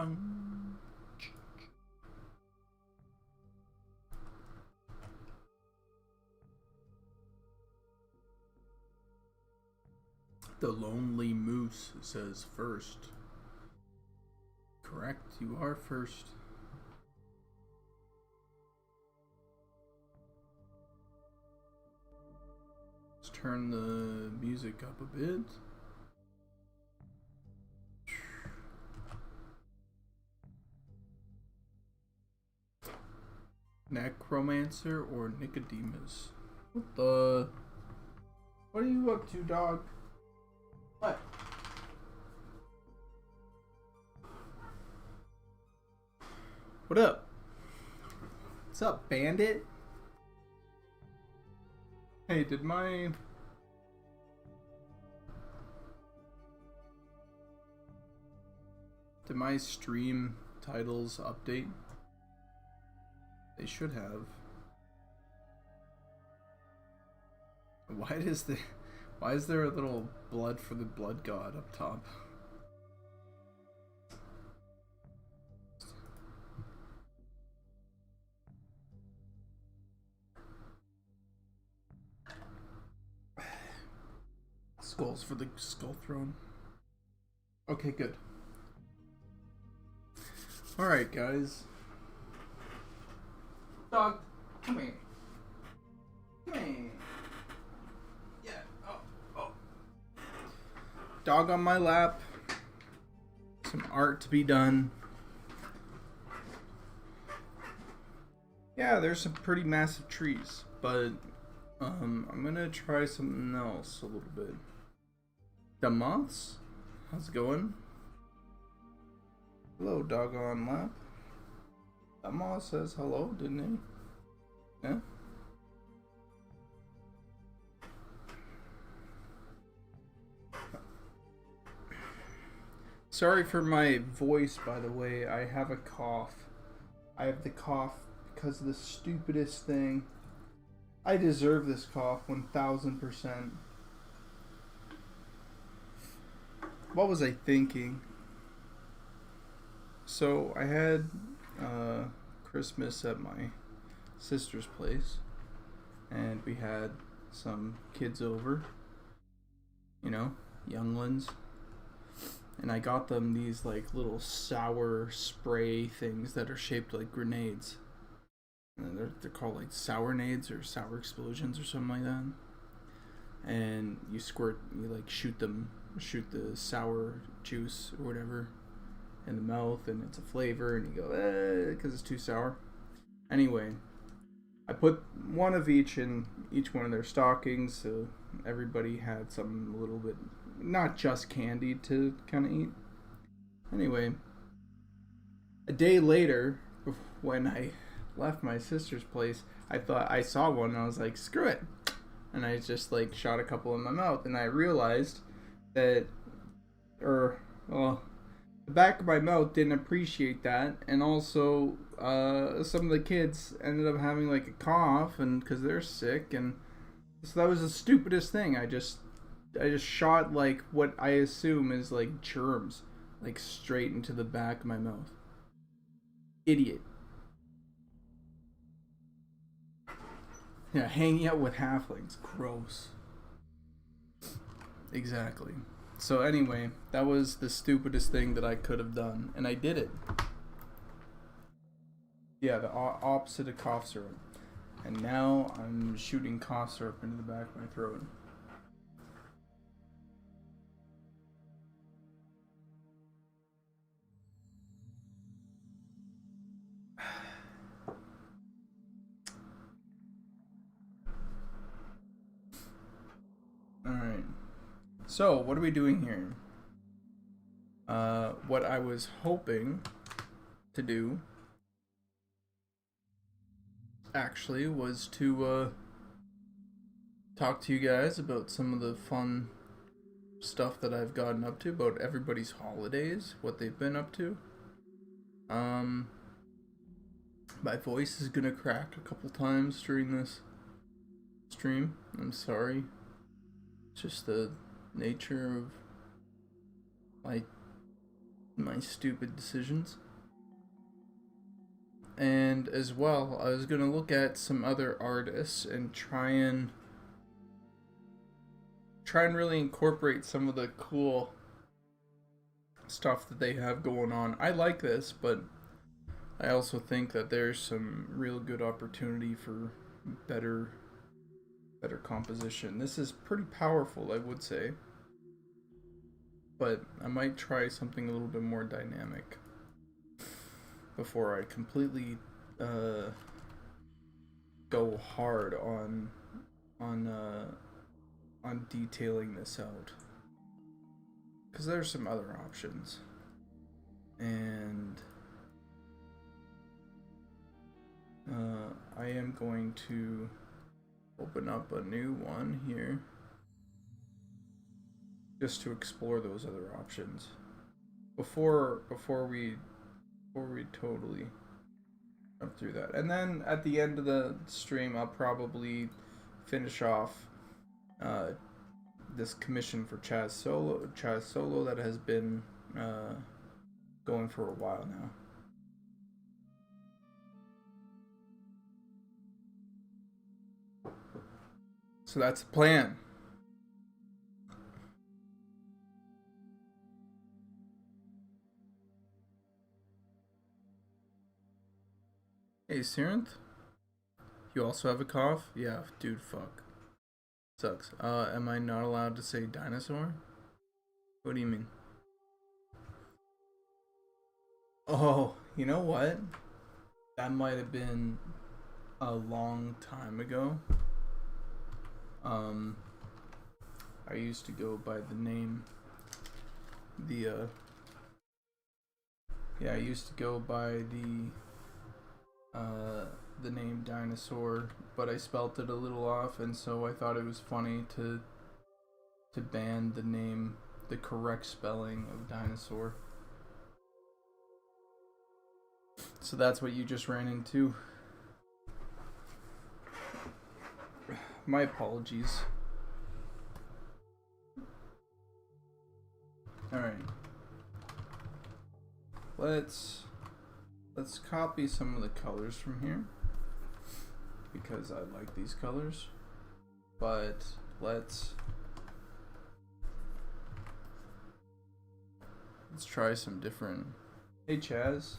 Bum. The Lonely Moose says first. Correct, you are first. Let's turn the music up a bit. Necromancer or Nicodemus? What are you up to, dog? What? What up? What's up, bandit? Hey, did my stream titles update? They should have. Why is there a little blood for the blood god up top? Skulls for the skull throne. Okay, good. Alright, guys. Dog, come here. Come here. Yeah. Oh. Dog on my lap. Some art to be done. Yeah, there's some pretty massive trees, but I'm gonna try something else a little bit. The moths? How's it going? Hello, dog on lap. That moth says hello, didn't he? Yeah? Sorry for my voice, by the way. I have a cough. I have the cough because of the stupidest thing. I deserve this cough 1000%. What was I thinking? So I had Christmas at my sister's place, and we had some kids over, you know, younglings, and I got them these like little sour spray things that are shaped like grenades. And they're called like sour nades or sour explosions or something like that. And you like shoot the sour juice or whatever in the mouth, and it's a flavor, and you go, because it's too sour. Anyway, I put one of each in each one of their stockings, so everybody had something a little bit, not just candy to kind of eat. Anyway, a day later, when I left my sister's place, I thought I saw one, and I was like, screw it. And I just like shot a couple in my mouth, and I realized that, the back of my mouth didn't appreciate that, and also some of the kids ended up having like a cough, and because they're sick, and so that was the stupidest thing. I just shot like what I assume is like germs, like straight into the back of my mouth. Idiot. Yeah, hanging out with halflings. Gross. Exactly. So anyway, that was the stupidest thing that I could have done, and I did it. Yeah, the opposite of cough syrup. And now I'm shooting cough syrup into the back of my throat. Alright. So, what are we doing here? What I was hoping to do, actually, was to talk to you guys about some of the fun stuff that I've gotten up to, about everybody's holidays, what they've been up to. My voice is gonna crack a couple times during this stream. I'm sorry. It's just the nature of my my stupid decisions. And as well, I was gonna look at some other artists and try and really incorporate some of the cool stuff that they have going on. I like this, but I also think that there's some real good opportunity for better composition. This is pretty powerful, I would say, but I might try something a little bit more dynamic before I completely go hard on detailing this out, because there's some other options. And I am going to open up a new one here just to explore those other options before we totally jump through that. And then at the end of the stream, I'll probably finish off this commission for Chaz Solo that has been going for a while now. So that's the plan. Hey, Sirenth? You also have a cough? Yeah, dude, fuck. Sucks. Am I not allowed to say dinosaur? What do you mean? Oh, you know what? That might have been a long time ago. I used to go by the name, I used to go by the name Dinosaur, but I spelt it a little off, and so I thought it was funny to ban the name, the correct spelling of dinosaur. So that's what you just ran into. My apologies. Alright. Let's copy some of the colors from here, because I like these colors. But let's try some different. Hey Chaz,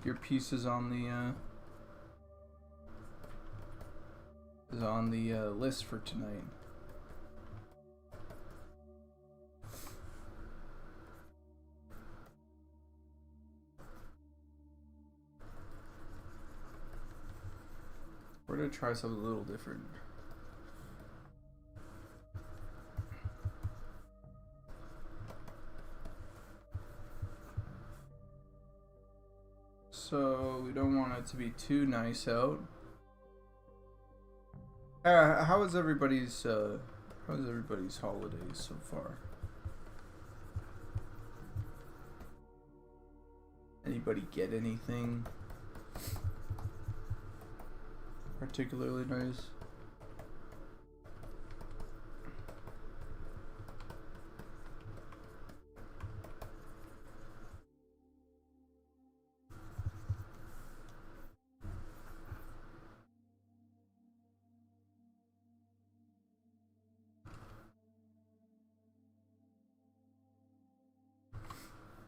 your piece is on the list for tonight. We're gonna try something a little different. So we don't want it to be too nice out. How is everybody's holidays so far? Anybody get anything particularly nice?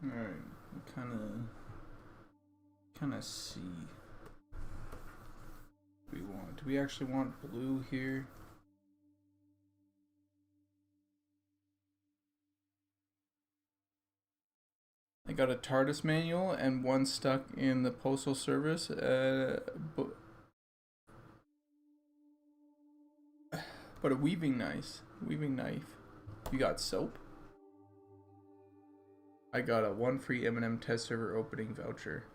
Alright, kind of see what we want. Do we actually want blue here? I got a TARDIS manual and one stuck in the postal service. But a weaving knife. You got soap? I got a 1 free M&M test server opening voucher.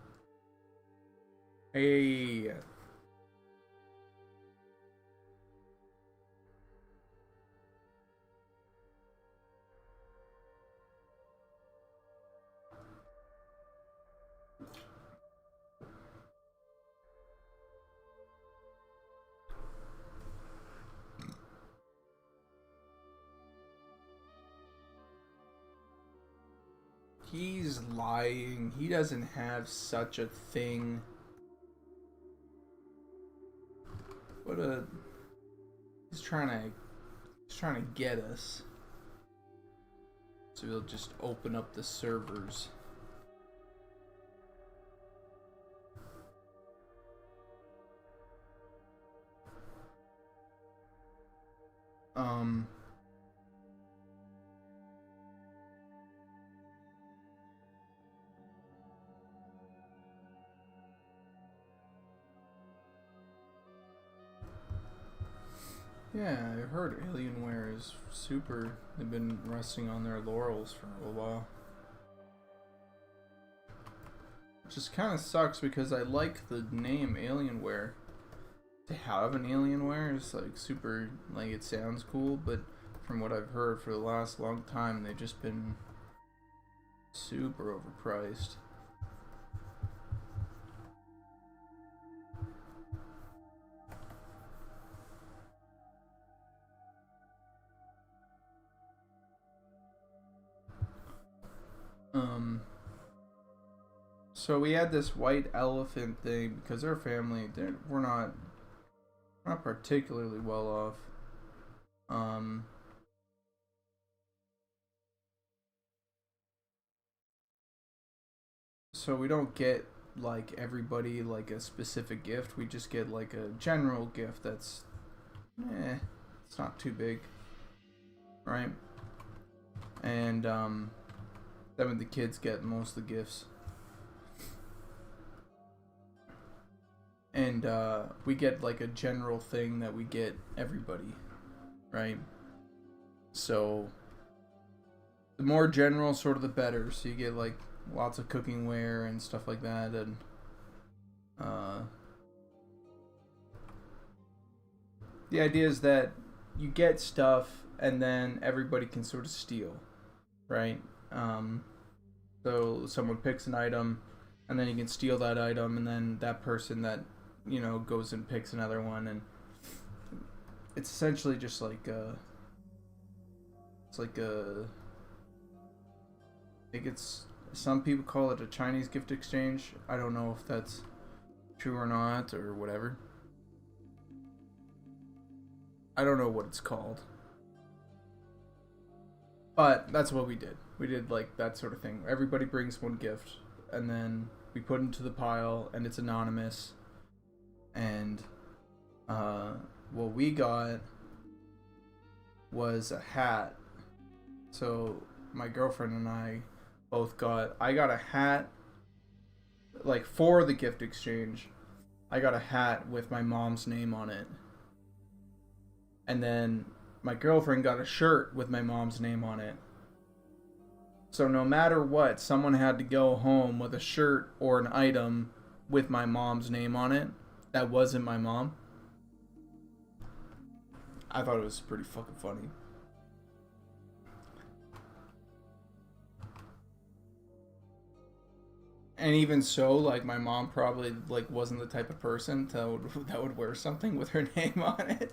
Hey. He's lying. He doesn't have such a thing. What a... He's trying to get us. So he'll just open up the servers. Yeah, I heard Alienware is super. They've been resting on their laurels for a while. Which just kind of sucks because I like the name Alienware. To have an Alienware is like super, like it sounds cool, but from what I've heard for the last long time, they've just been super overpriced. So we had this white elephant thing because our family, we're not particularly well off. So we don't get like everybody like a specific gift. We just get like a general gift that's, it's not too big, right? And then the kids get most of the gifts. And we get like a general thing that we get everybody, right? So the more general, sort of the better. So you get like lots of cooking ware and stuff like that, and the idea is that you get stuff and then everybody can sort of steal, right? So someone picks an item and then you can steal that item, and then that person that, you know, goes and picks another one, and it's essentially just like I think it's, some people call it a Chinese gift exchange. I don't know if that's true or not or whatever. I don't know what it's called. But that's what we did. We did like that sort of thing. Everybody brings one gift and then we put it into the pile and it's anonymous. And what we got was a hat. So my girlfriend and I got a hat, like for the gift exchange. I got a hat with my mom's name on it. And then my girlfriend got a shirt with my mom's name on it. So no matter what, someone had to go home with a shirt or an item with my mom's name on it that wasn't my mom. I thought it was pretty fucking funny. And even so, like, my mom probably like wasn't the type of person that would wear something with her name on it.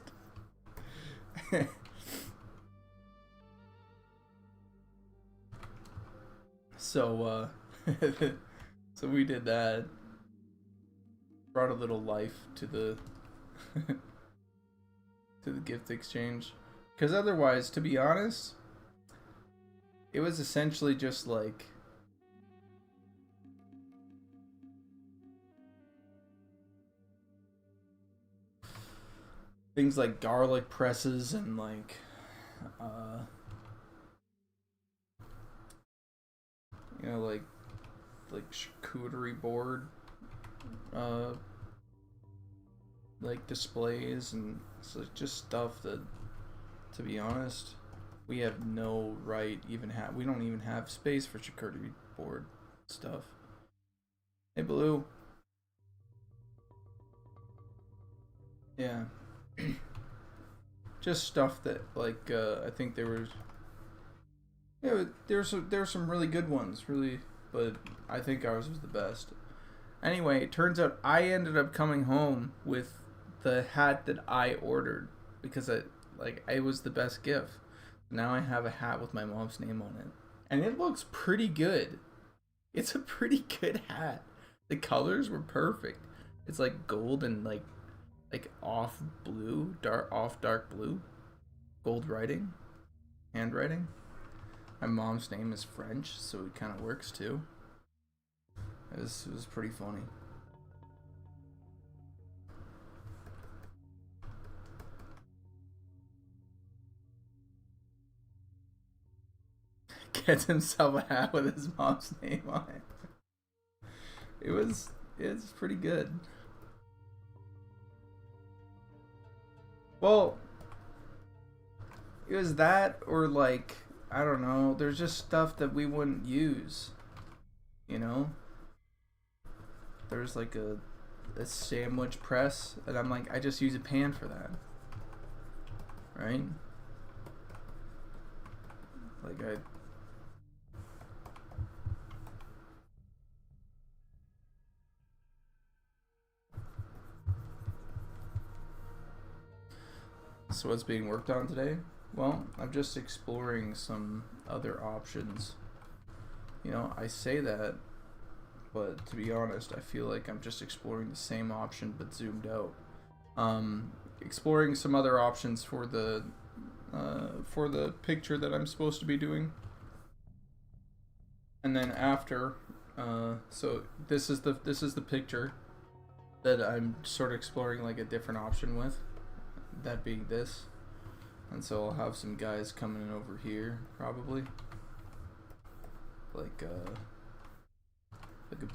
So so we did that. Brought a little life to the to the gift exchange. Because otherwise, to be honest, it was essentially just like things like garlic presses and like you know, like charcuterie board like displays, and it's like just stuff that, to be honest, we have no right even have. We don't even have space for charcuterie board stuff. Hey, Blue. Yeah. Just stuff that, like, I think there was... Yeah, there's some really good ones, really, but I think ours was the best. Anyway, it turns out I ended up coming home with the hat that I ordered because it was the best gift. Now I have a hat with my mom's name on it, and it looks pretty good. It's a pretty good hat. The colors were perfect. It's like gold and like off blue, dark blue, gold writing, handwriting. My mom's name is French, so it kind of works too. It was pretty funny. Gets himself a hat with his mom's name on it. It's pretty good. Well, it was that or like I don't know. There's just stuff that we wouldn't use. You know, there's like a sandwich press, and I'm like, I just use a pan for that, right? Like I. So what's being worked on today? Well, I'm just exploring some other options. You know, I say that, but to be honest, I feel like I'm just exploring the same option but zoomed out. Exploring some other options for the picture that I'm supposed to be doing, and then after, so this is the picture that I'm sort of exploring like a different option with. That being this, and so I'll have some guys coming in over here probably, like a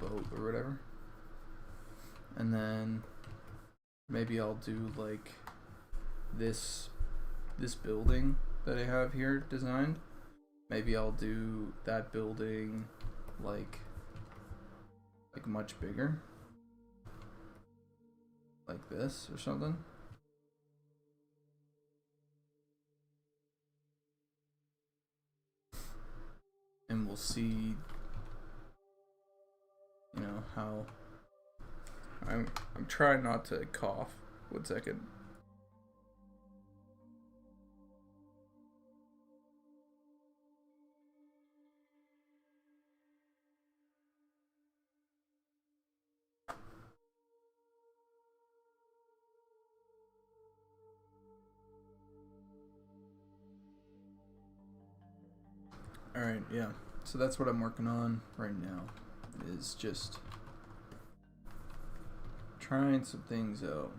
boat or whatever, and then maybe I'll do like this building that I have here designed. Maybe I'll do that building like much bigger, like this or something. And we'll see, you know, how I'm trying not to cough. 1 second. Alright, yeah. So that's what I'm working on right now, is just trying some things out.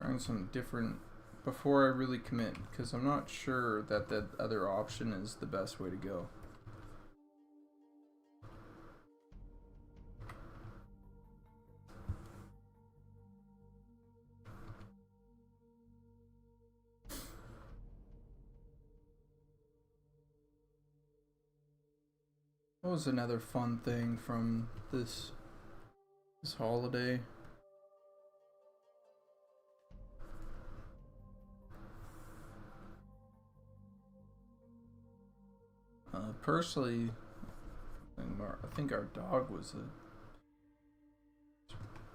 Trying some different before I really commit, because I'm not sure that that other option is the best way to go. What was another fun thing from this holiday? Personally, I think our dog was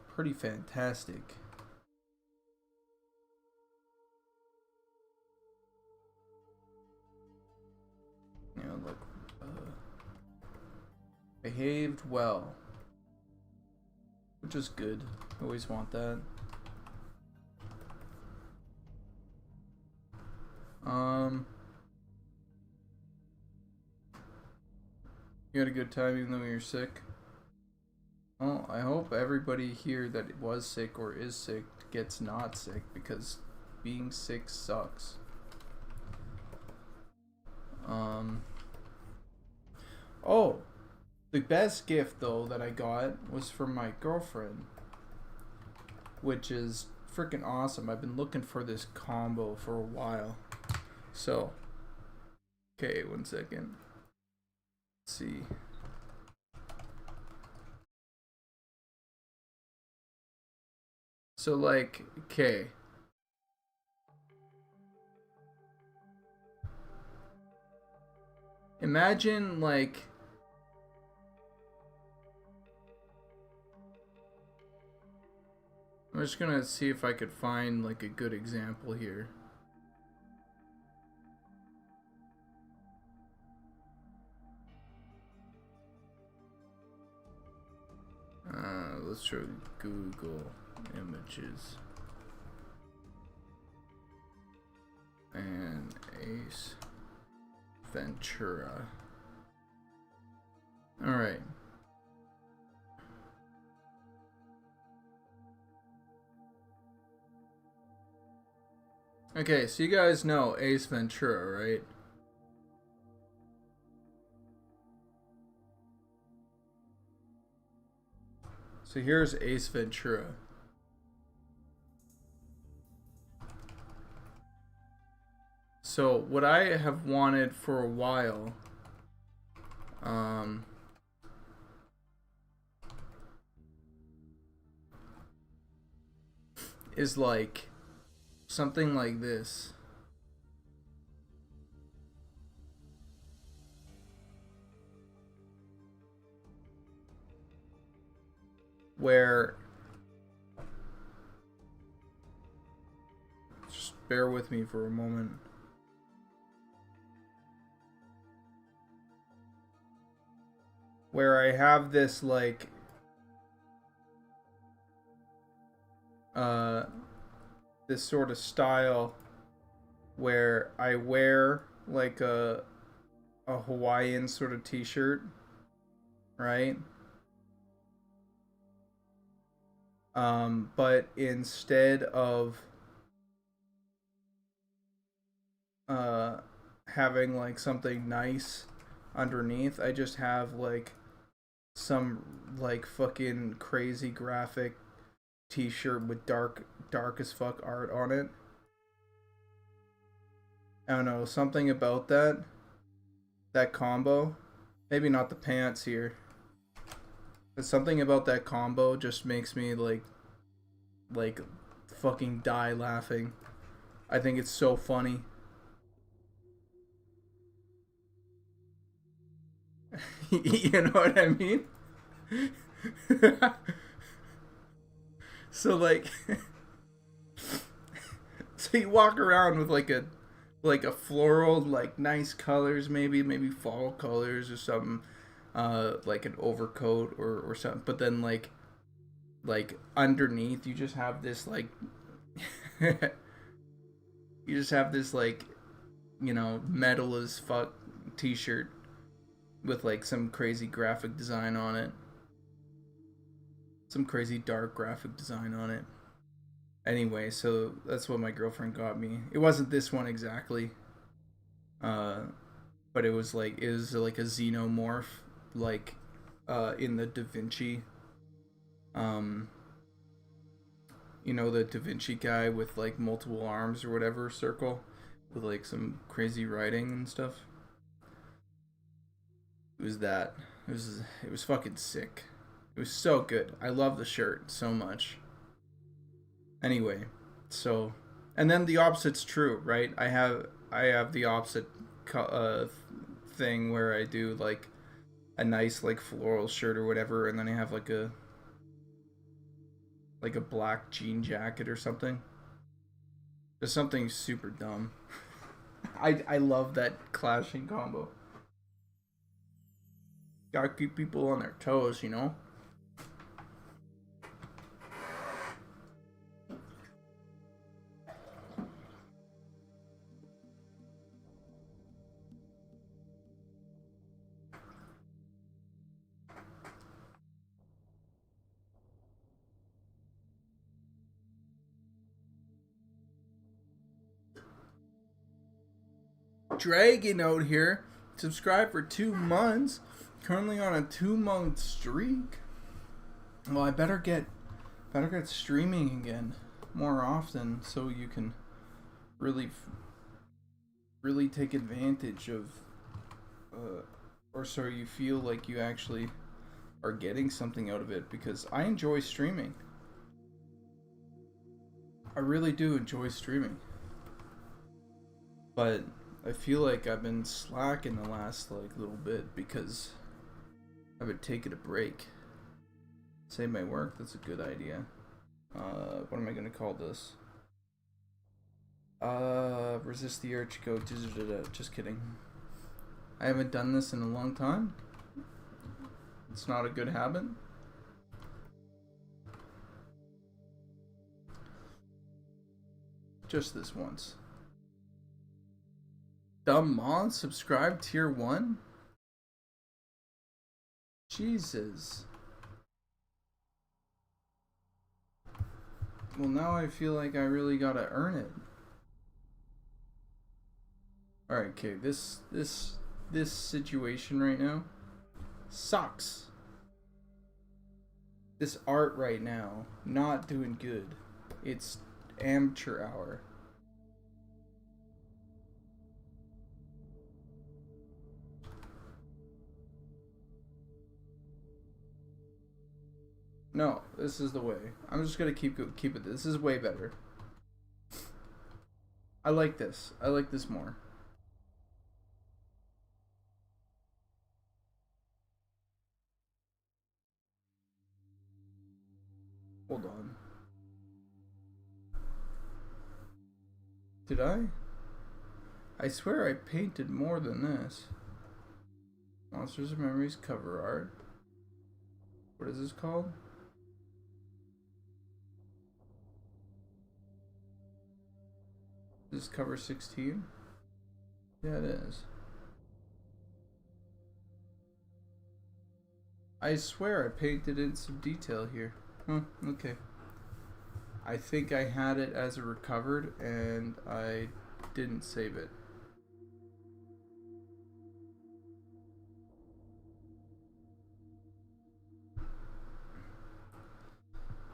pretty fantastic. You know, like behaved well, which is good. Always want that. You had a good time even though you're sick? Well, I hope everybody here that was sick or is sick gets not sick, because being sick sucks. Oh, the best gift though that I got was from my girlfriend, which is freaking awesome. I've been looking for this combo for a while. So, okay, 1 second. Let's see. So like, okay. Imagine like I'm just gonna see if I could find like a good example here. Let's try Google Images. And Ace Ventura. Alright. Okay, so you guys know Ace Ventura, right? So here's Ace Ventura. So what I have wanted for a while, is like something like this. Where, just bear with me for a moment. Where I have this like this sort of style where I wear like a Hawaiian sort of t-shirt, right? But instead of having like something nice underneath, I just have like some like fucking crazy graphic t-shirt with dark as fuck art on it. I don't know, something about that combo. Maybe not the pants here, but something about that combo just makes me like fucking die laughing. I think it's so funny. You know what I mean? So like so you walk around with like a floral, like nice colors, maybe fall colors or something, like an overcoat or something, but then like underneath you just have this like you just have this like, you know, metal as fuck t-shirt with like some crazy graphic design on it. Some crazy dark graphic design on it. Anyway, so that's what my girlfriend got me. It wasn't this one exactly. But it was like a xenomorph, like in the Da Vinci. You know, the Da Vinci guy with like multiple arms or whatever, circle with like some crazy writing and stuff. It was that. It was fucking sick. It was so good. I love the shirt so much. Anyway, so, and then the opposite's true, right? I have the opposite thing where I do like a nice like floral shirt or whatever, and then I have like a black jean jacket or something. Just something super dumb. I love that clashing combo. Gotta keep people on their toes, you know? Dragon out here. Subscribe for 2 months. Currently on a 2-month streak. Well, I better get streaming again more often so you can really take advantage of or so you feel like you actually are getting something out of it, because I enjoy streaming. I really do enjoy streaming. But I feel like I've been slacking the last like little bit because I've been taking a break. Save my work, that's a good idea. what am I gonna call this? Resist the urge to go. Just kidding. I haven't done this in a long time. It's not a good habit. Just this once. Dumb Mon subscribe tier 1? Jesus. Well, now I feel like I really gotta earn it. Alright, okay, this situation right now sucks. This art right now, not doing good. It's amateur hour. No, this is the way. I'm just gonna keep it. This is way better. I like this. I like this more. Hold on. Did I? I swear I painted more than this. Monsters of Memories cover art. What is this called? This is cover 16? Yeah, it is. I swear I painted in some detail here. Huh, okay. I think I had it as a recovered and I didn't save it.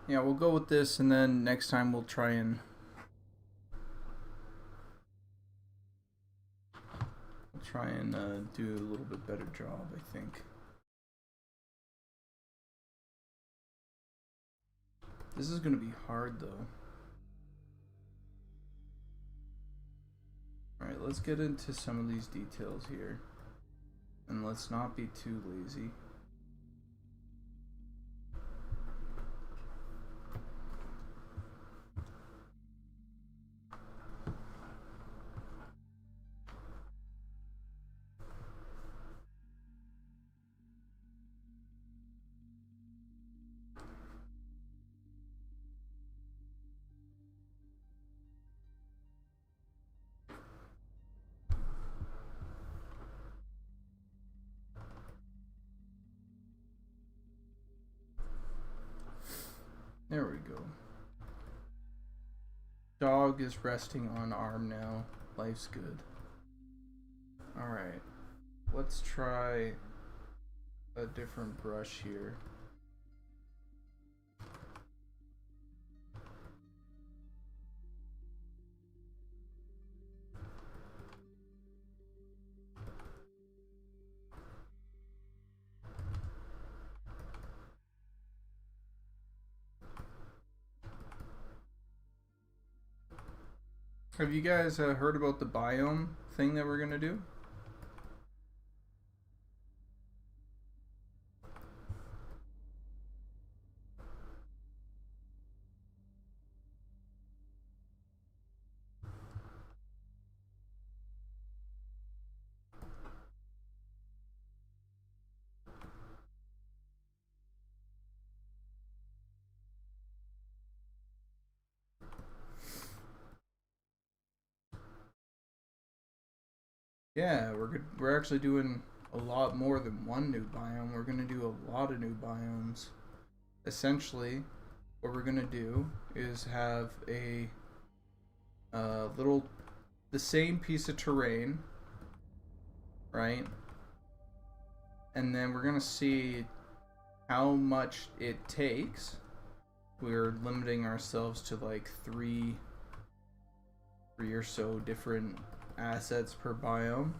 Yeah, we'll go with this and then next time we'll try and do a little bit better job, I think. This is gonna be hard though. Alright, let's get into some of these details here. And let's not be too lazy. There we go. Dog is resting on arm now. Life's good. Alright. Let's try a different brush here. Have you guys heard about the biome thing that we're gonna do? Yeah, we're actually doing a lot more than one new biome. We're gonna do a lot of new biomes. Essentially, what we're gonna do is have a the same piece of terrain, right? And then we're gonna see how much it takes. We're limiting ourselves to like three or so different assets per biome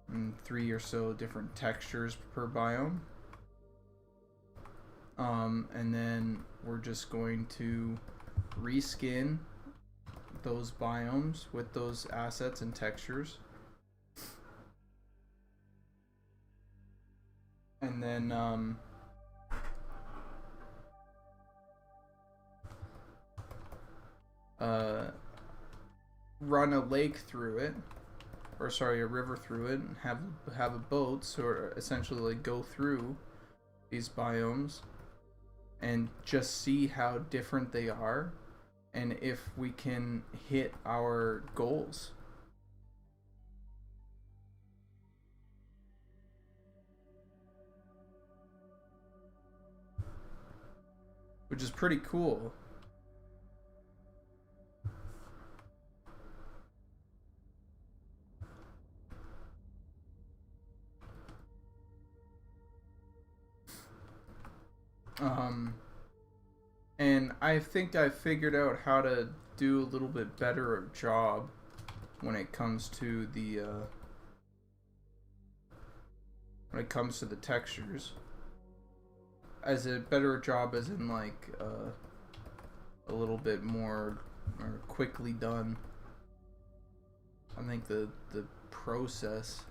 and 3 or so different textures per biome, and then we're just going to reskin those biomes with those assets and textures, and then run a lake through it, or sorry, a river through it, and have a boat, so essentially like go through these biomes and just see how different they are, and if we can hit our goals. Which is pretty cool. And I think I figured out how to do a little bit better job when it comes to the textures. As a better job, as in like a little bit more or quickly done. I think the process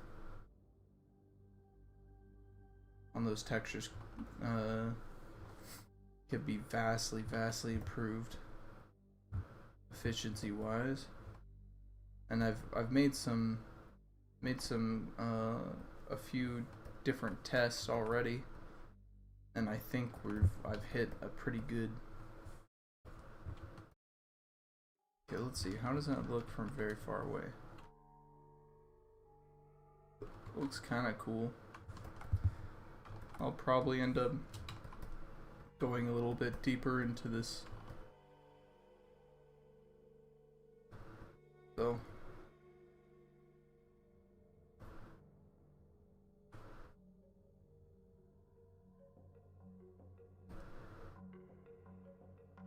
on those textures could be vastly improved efficiency wise, and I've made some a few different tests already, and I think I've hit a pretty good. Okay, let's see, how does that look from very far away? Looks kind of cool. I'll probably end up going a little bit deeper into this. So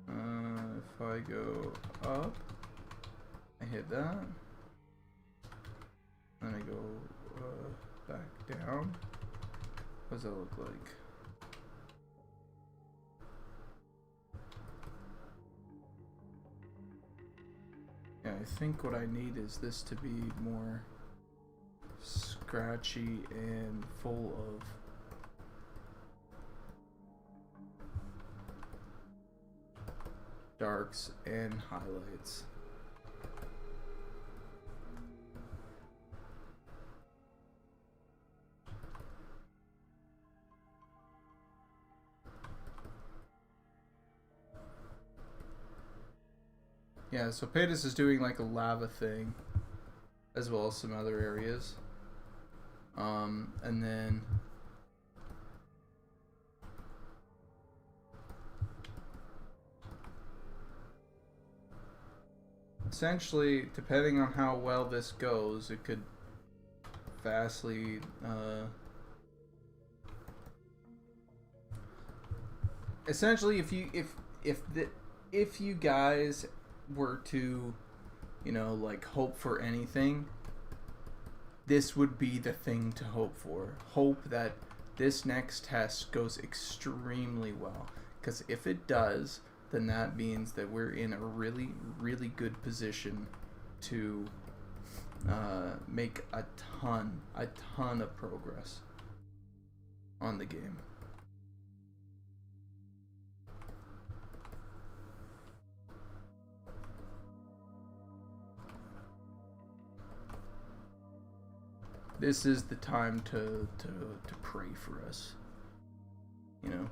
if I go up, I hit that, then I go back down. What does that look like? Yeah, I think what I need is this to be more scratchy and full of darks and highlights. Yeah, so Paytas is doing like a lava thing, as well as some other areas. And then essentially, depending on how well this goes, it could vastly essentially, if you guys were to, you know, like hope for anything, this would be the thing to hope for. Hope that this next test goes extremely well, because if it does, then that means that we're in a really good position to make a ton of progress on the game. This is the time to pray for us, you know.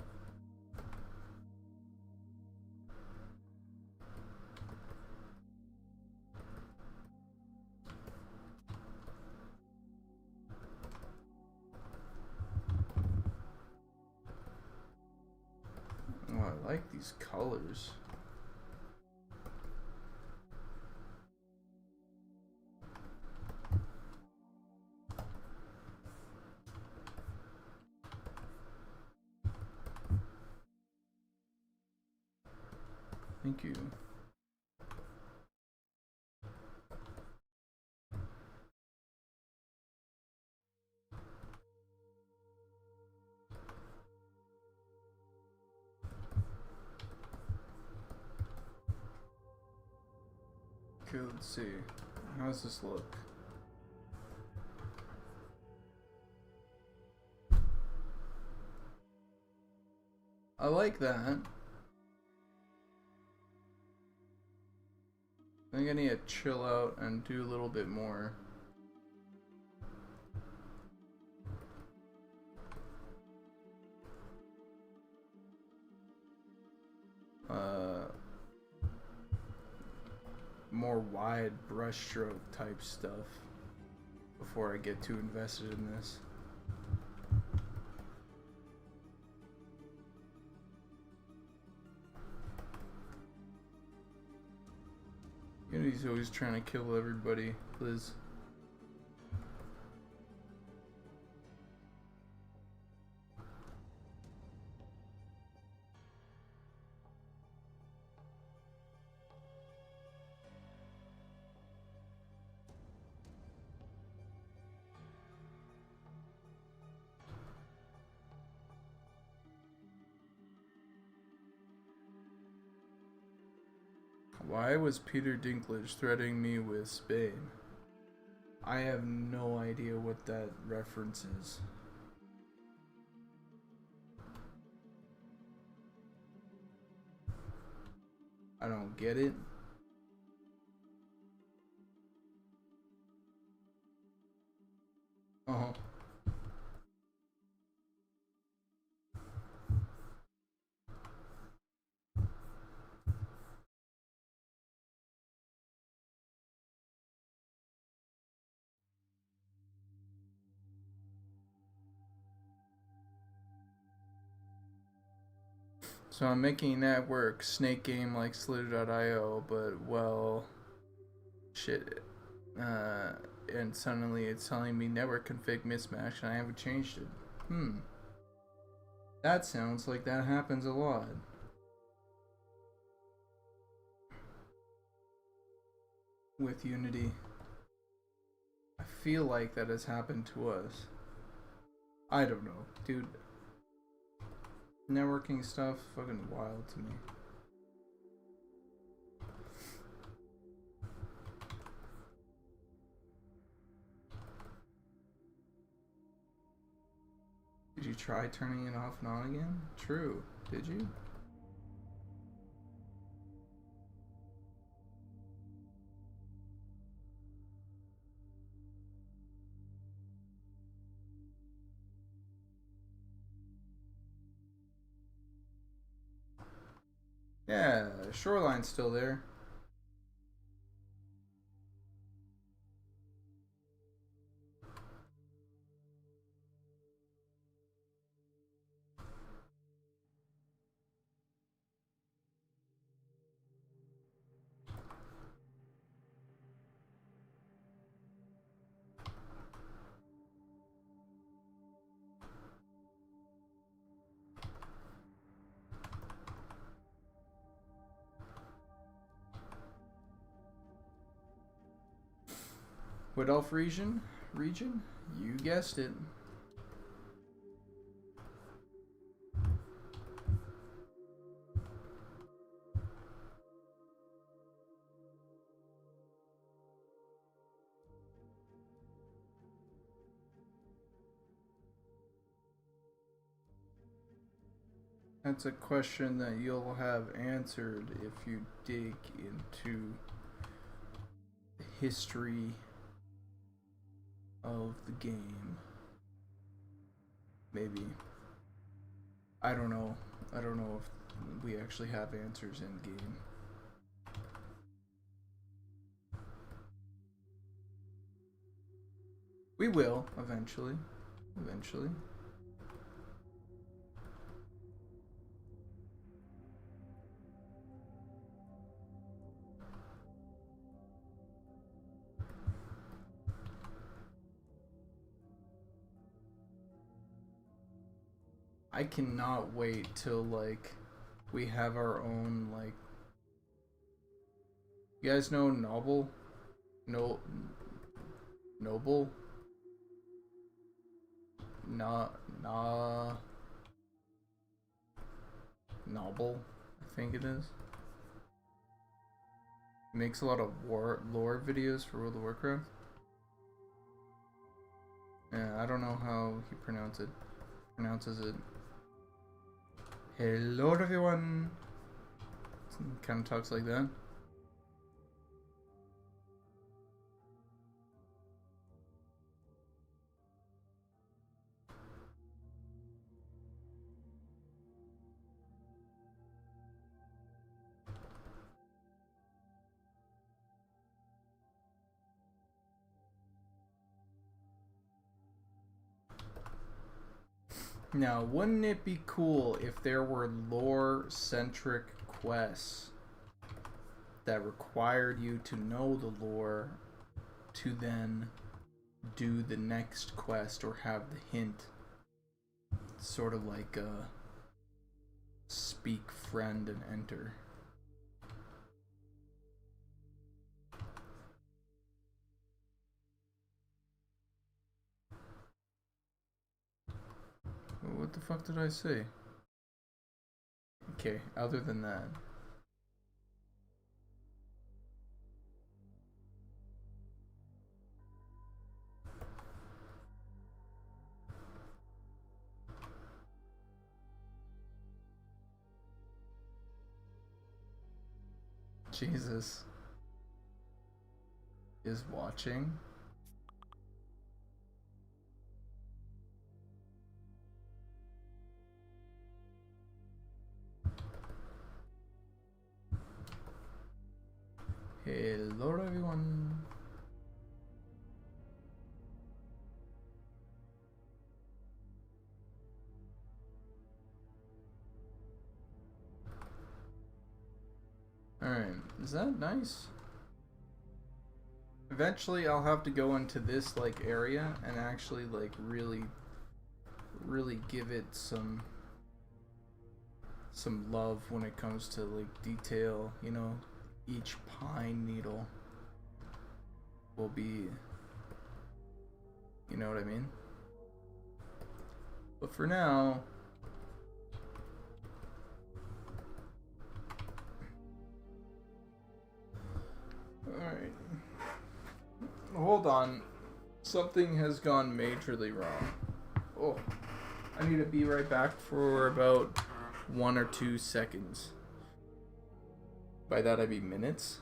Oh, I like these colors. Thank you. Okay, let's see. How does this look? I like that. I think I need to chill out and do a little bit more. More wide brushstroke type stuff before I get too invested in this. Unity's always trying to kill everybody, Liz. Why was Peter Dinklage threatening me with Spain? I have no idea what that reference is. I don't get it. Uh-huh. So I'm making that work, snake game like Slither.io, but well, shit. And suddenly it's telling me network config mismatch and I haven't changed it. That sounds like that happens a lot. With Unity. I feel like that has happened to us. I don't know, dude. Networking stuff, fucking wild to me. Did you try turning it off and on again? True. Did you? Yeah, shoreline's still there. Wood Elf region? You guessed it. That's a question that you'll have answered if you dig into the history of the game. Maybe. I don't know. I don't know if we actually have answers in game. We will, eventually. Eventually. I cannot wait till, like, we have our own, like... You guys know Noble? Noble? Noble, I think it is. He makes a lot of lore videos for World of Warcraft. Yeah, I don't know how he pronounces it. Hello everyone! Kind of talks like that. Now, wouldn't it be cool if there were lore-centric quests that required you to know the lore to then do the next quest or have the hint? Sort of like speak friend and enter. What the fuck did I say? Okay, other than that. Jesus is watching. Hello everyone. Alright, is that nice? Eventually I'll have to go into this like area and actually like really give it some love when it comes to like detail, you know. Each pine needle will be, you know what I mean? But for now, alright. Hold on. Something has gone majorly wrong. Oh, I need to be right back for about 1 or 2 seconds. By that I mean minutes.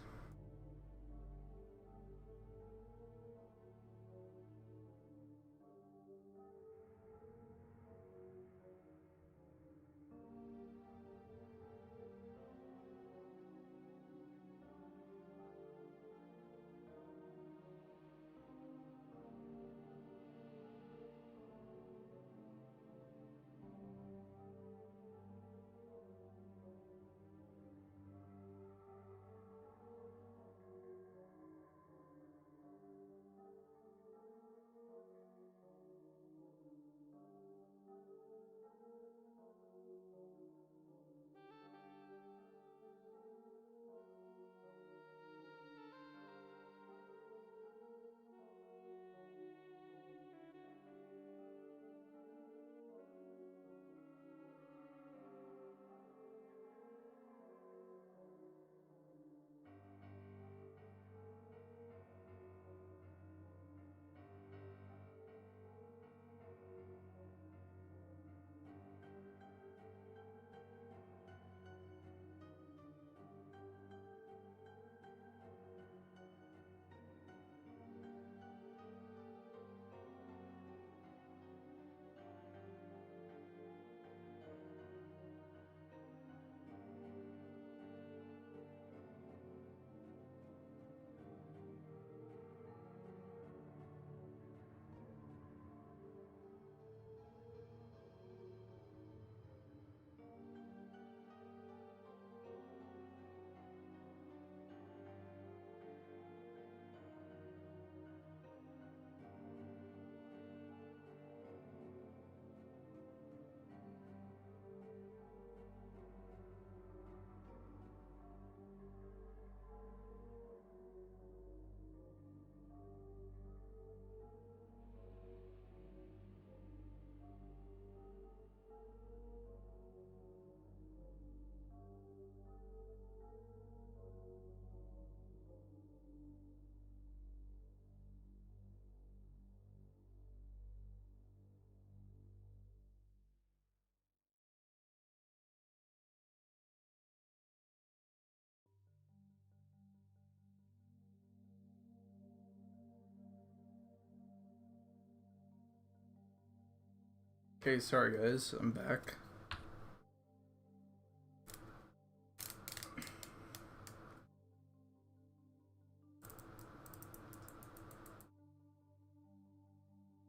Okay, sorry guys, I'm back.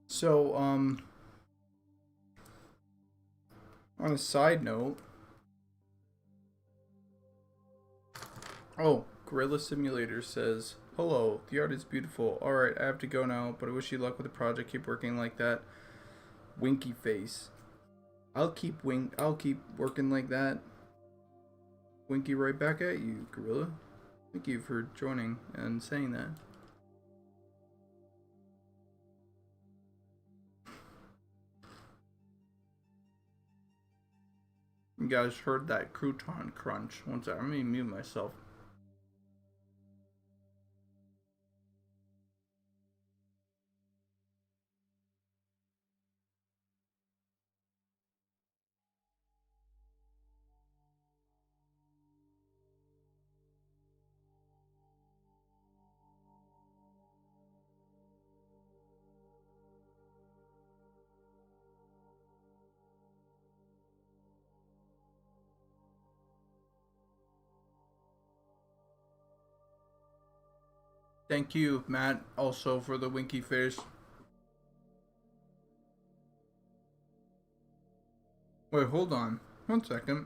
So, On a side note, oh, Gorilla Simulator says, "Hello, the art is beautiful. Alright, I have to go now, but I wish you luck with the project. Keep working like that. Winky face." I'll keep working like that. Winky right back at you, Gorilla. Thank you for joining and saying that. You guys heard that crouton crunch. One second, let me mute myself. Thank you, Matt, also for the winky face. Wait, hold on. 1 second.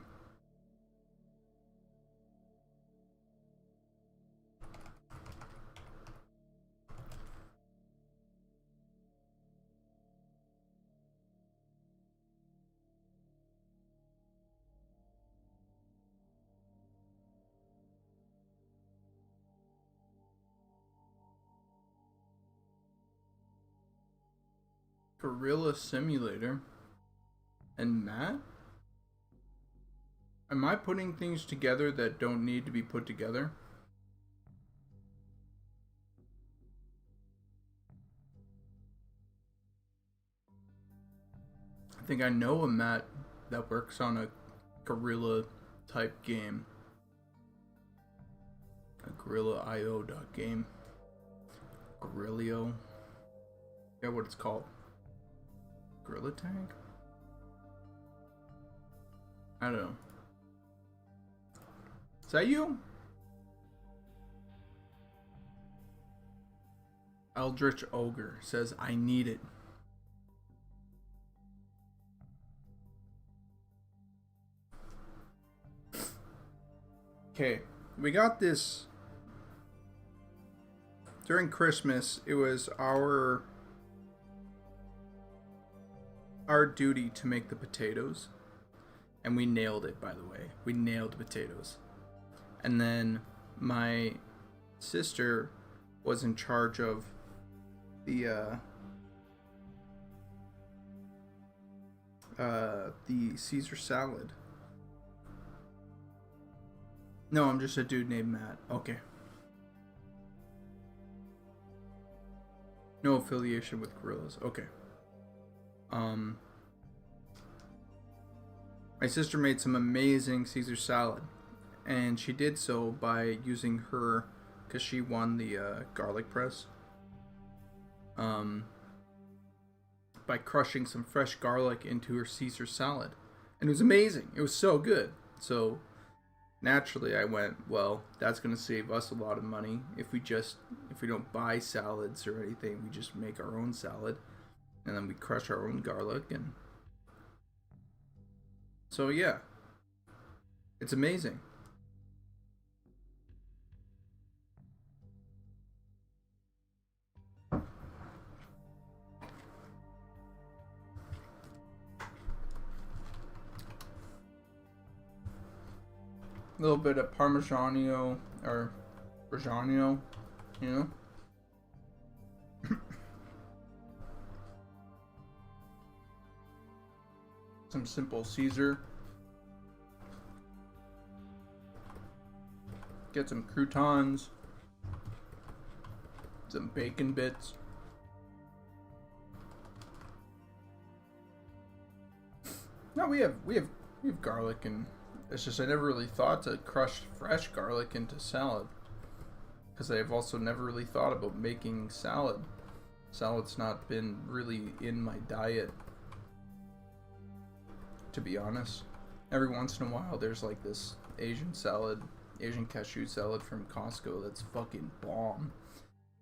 Gorilla Simulator. And Matt? Am I putting things together that don't need to be put together? I think I know a Matt that works on a Gorilla type game. A Gorilla.io game. Gorillio. Yeah, what it's called. Gorilla Tag? I don't know. Is that you? Eldritch Ogre says, I need it. Okay, we got this during Christmas. It was our duty to make the potatoes, and we nailed it, by the way. We nailed the potatoes. And then my sister was in charge of the Caesar salad. No, I'm just a dude named Matt. Okay. No affiliation with gorillas. Okay. My sister made some amazing Caesar salad, and she did so by using her, because she won the garlic press, by crushing some fresh garlic into her Caesar salad, and it was amazing. It was so good. So naturally I went, well, that's going to save us a lot of money if we don't buy salads or anything. We just make our own salad, and then we crush our own garlic. And so yeah, it's amazing. A little bit of Parmigiano or Reggiano, you know? Some simple Caesar. Get some croutons. Some bacon bits. No, we have garlic, and it's just I never really thought to crush fresh garlic into salad, because I've also never really thought about making salad. Salad's not been really in my diet, to be honest. Every once in a while there's like this Asian cashew salad from Costco that's fucking bomb.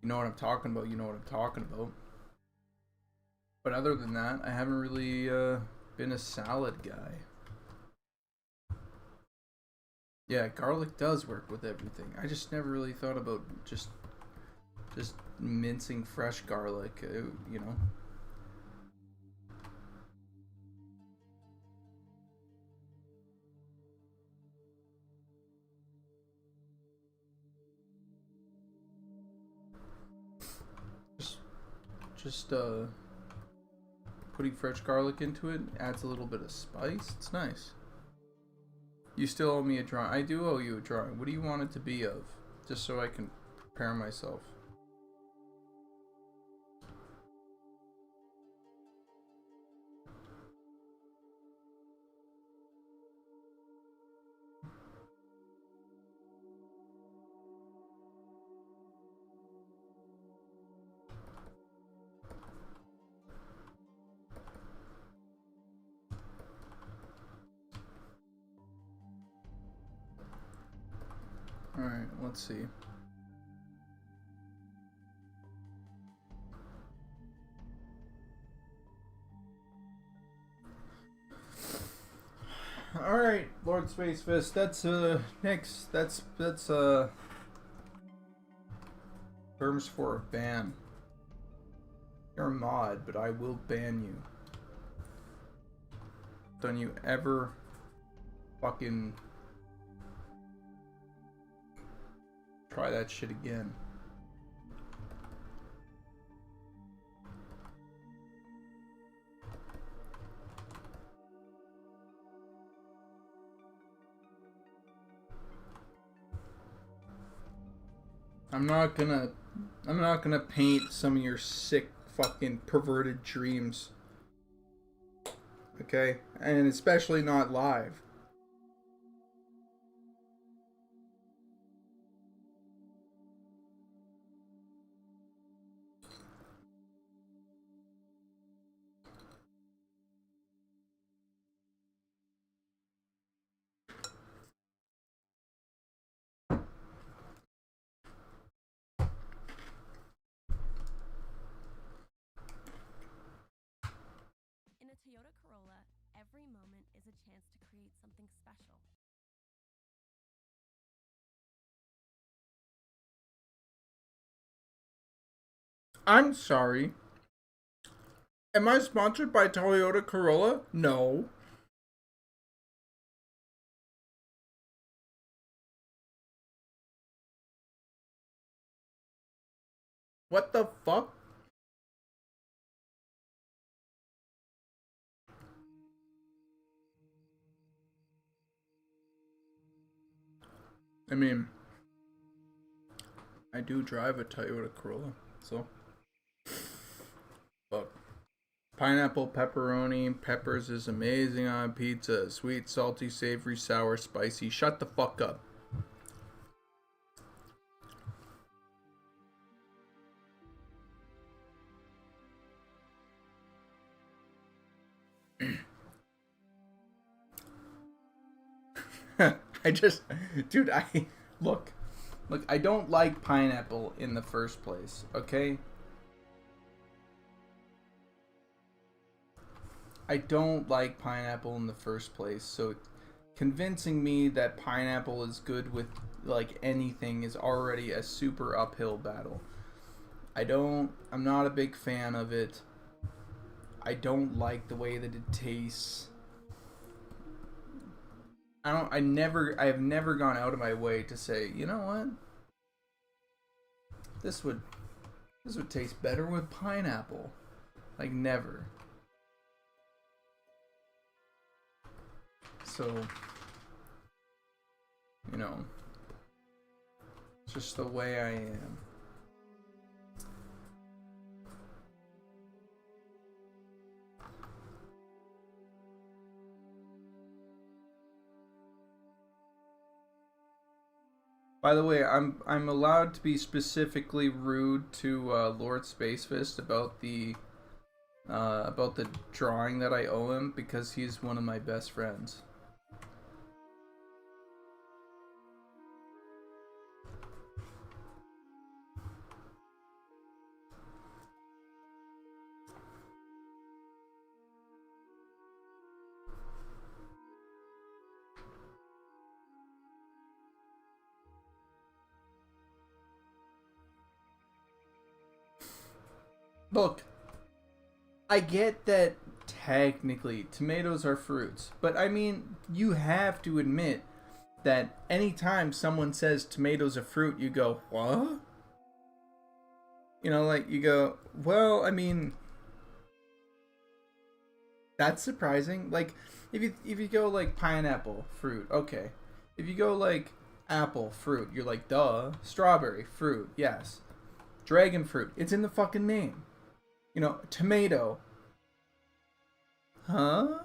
You know what I'm talking about. But other than that, I haven't really been a salad guy. Yeah, garlic does work with everything. I just never really thought about just mincing fresh garlic, you know. Just just putting fresh garlic into it adds a little bit of spice. It's nice. You still owe me a drawing. I do owe you a drawing. What do you want it to be of? Just so I can prepare myself. Alright, let's see. Alright, Lord Space Fist, that's next. That's terms for a ban. You're a mod, but I will ban you. Don't you ever fucking try that shit again. I'm not gonna paint some of your sick fucking perverted dreams. Okay? And especially not live. In a Toyota Corolla, every moment is a chance to create something special. I'm sorry. Am I sponsored by Toyota Corolla? No. What the fuck? I mean, I do drive a Toyota Corolla, so. But pineapple pepperoni peppers is amazing on pizza. Sweet, salty, savory, sour, spicy. Shut the fuck up. I just, dude, look, I don't like pineapple in the first place, okay? I don't like pineapple in the first place, so convincing me that pineapple is good with like anything is already a super uphill battle. I'm not a big fan of it. I don't like the way that it tastes. I have never gone out of my way to say, you know what? This would taste better with pineapple. Like never. So, you know, it's just the way I am. By the way, I'm allowed to be specifically rude to Lord Spacefist about the drawing that I owe him because he's one of my best friends. Look, I get that technically tomatoes are fruits, but I mean, you have to admit that anytime someone says tomatoes are fruit, you go, what? You know, like, you go, well, I mean, that's surprising. Like, if you go like pineapple fruit, okay. If you go like apple fruit, you're like, duh. Strawberry fruit, yes. Dragon fruit, it's in the fucking name. You know, tomato, huh?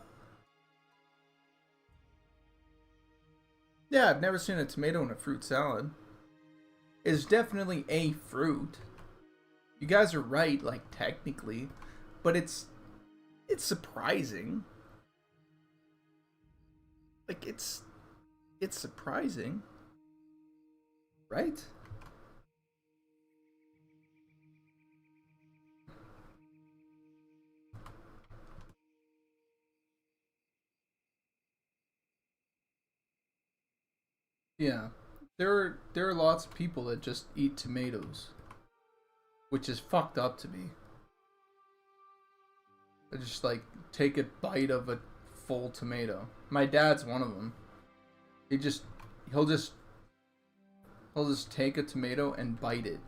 Yeah, I've never seen a tomato in a fruit salad. It's definitely a fruit. You guys are right, like, technically, but it's surprising. Like, it's surprising, right? Yeah. There are lots of people that just eat tomatoes, which is fucked up to me. They just like take a bite of a full tomato. My dad's one of them. He just he'll just he'll just take a tomato and bite it,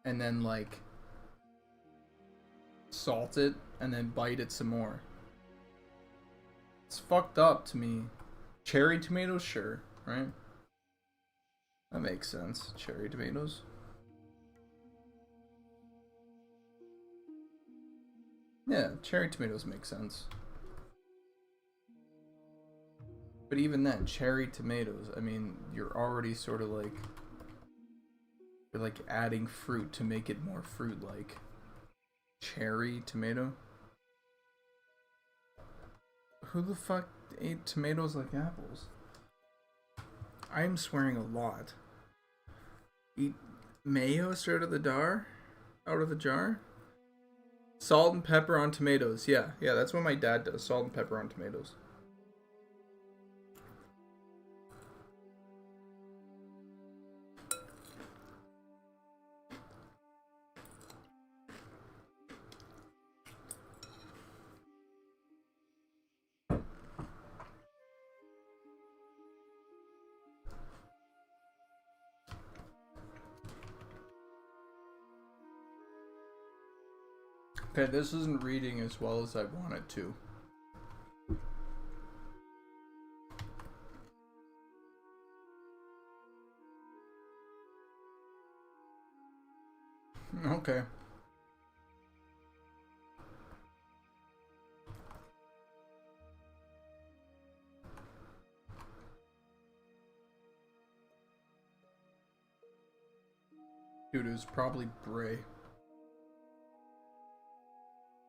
and then like salt it, and then bite it some more. It's fucked up to me. Cherry tomatoes, sure, right? That makes sense. Cherry tomatoes. Yeah, cherry tomatoes make sense. But even then, cherry tomatoes, I mean, you're already sort of like you're like adding fruit to make it more fruit-like. Cherry tomato? Who the fuck ate tomatoes like apples? I'm swearing a lot. Eat mayo straight out of the jar? Out of the jar? Salt and pepper on tomatoes. Yeah, that's what my dad does. Salt and pepper on tomatoes. Okay, this isn't reading as well as I want it to. Okay. Dude, it was probably Bray.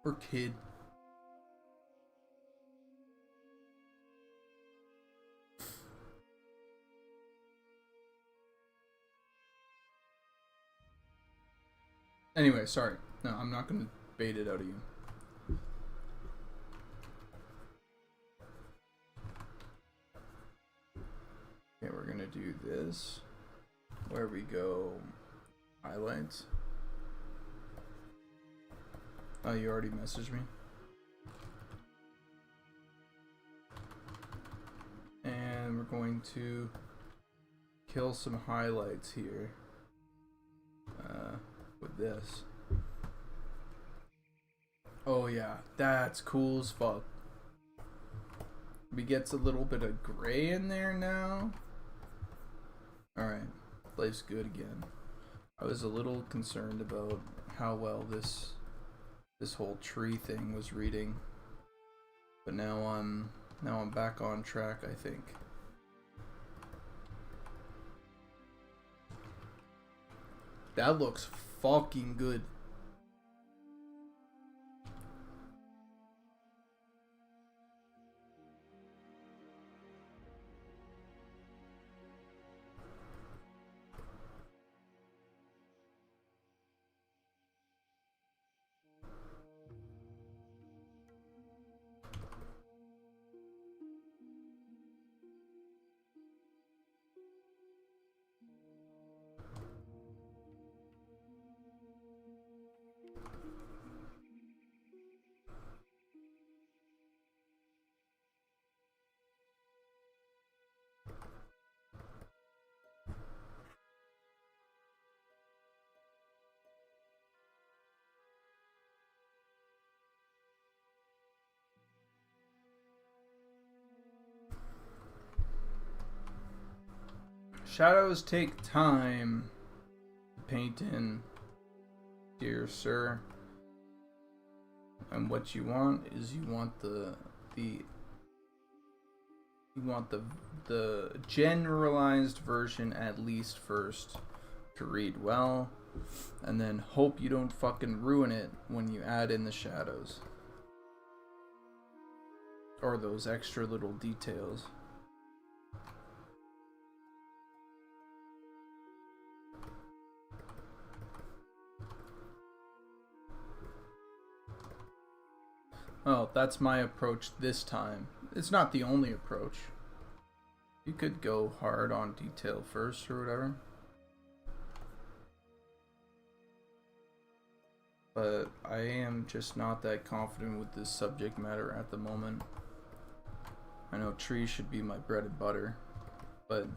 Or Kid. Anyway, sorry. No, I'm not gonna bait it out of you. Okay, we're gonna do this. Where we go. Highlights. Oh, you already messaged me? And we're going to kill some highlights here. With this. Oh yeah, that's cool as fuck. We gets a little bit of gray in there now. Alright, life's good again. I was a little concerned about how well this whole tree thing was reading. But now I'm back on track, I think. That looks fucking good. Shadows take time to paint in, dear sir. And what you want is you want the generalized version at least first to read well, and then hope you don't fucking ruin it when you add in the shadows or those extra little details. Oh, that's my approach this time. It's not the only approach. You could go hard on detail first or whatever. But I am just not that confident with this subject matter at the moment. I know trees should be my bread and butter, but...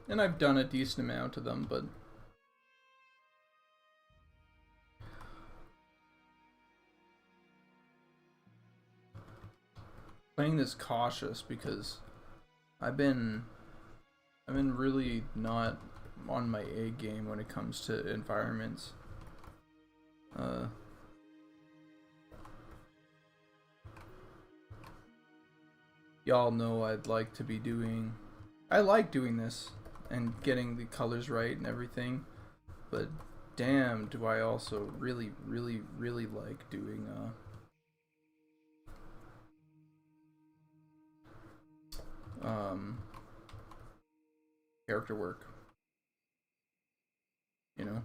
and I've done a decent amount of them, but... playing this cautious because I've been really not on my A game when it comes to environments. Y'all know I like doing this and getting the colors right and everything, but damn, do I also really like doing character work, you know?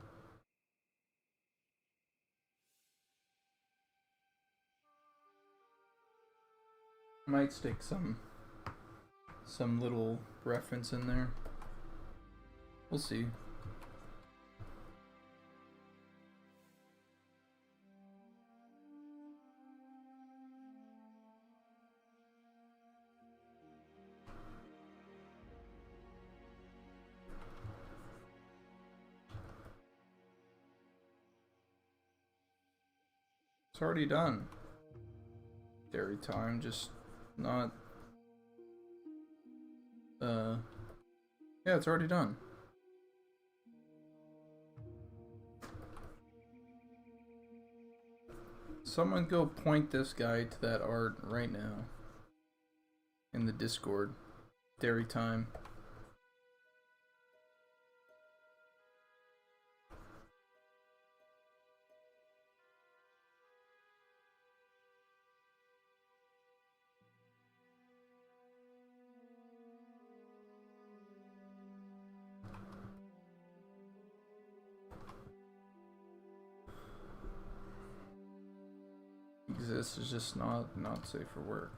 I might stick some little reference in there. We'll see. It's already done. Dairy time, just not... yeah, it's already done. Someone go point this guy to that art right now. In the Discord. Dairy time. This is just not safe for work.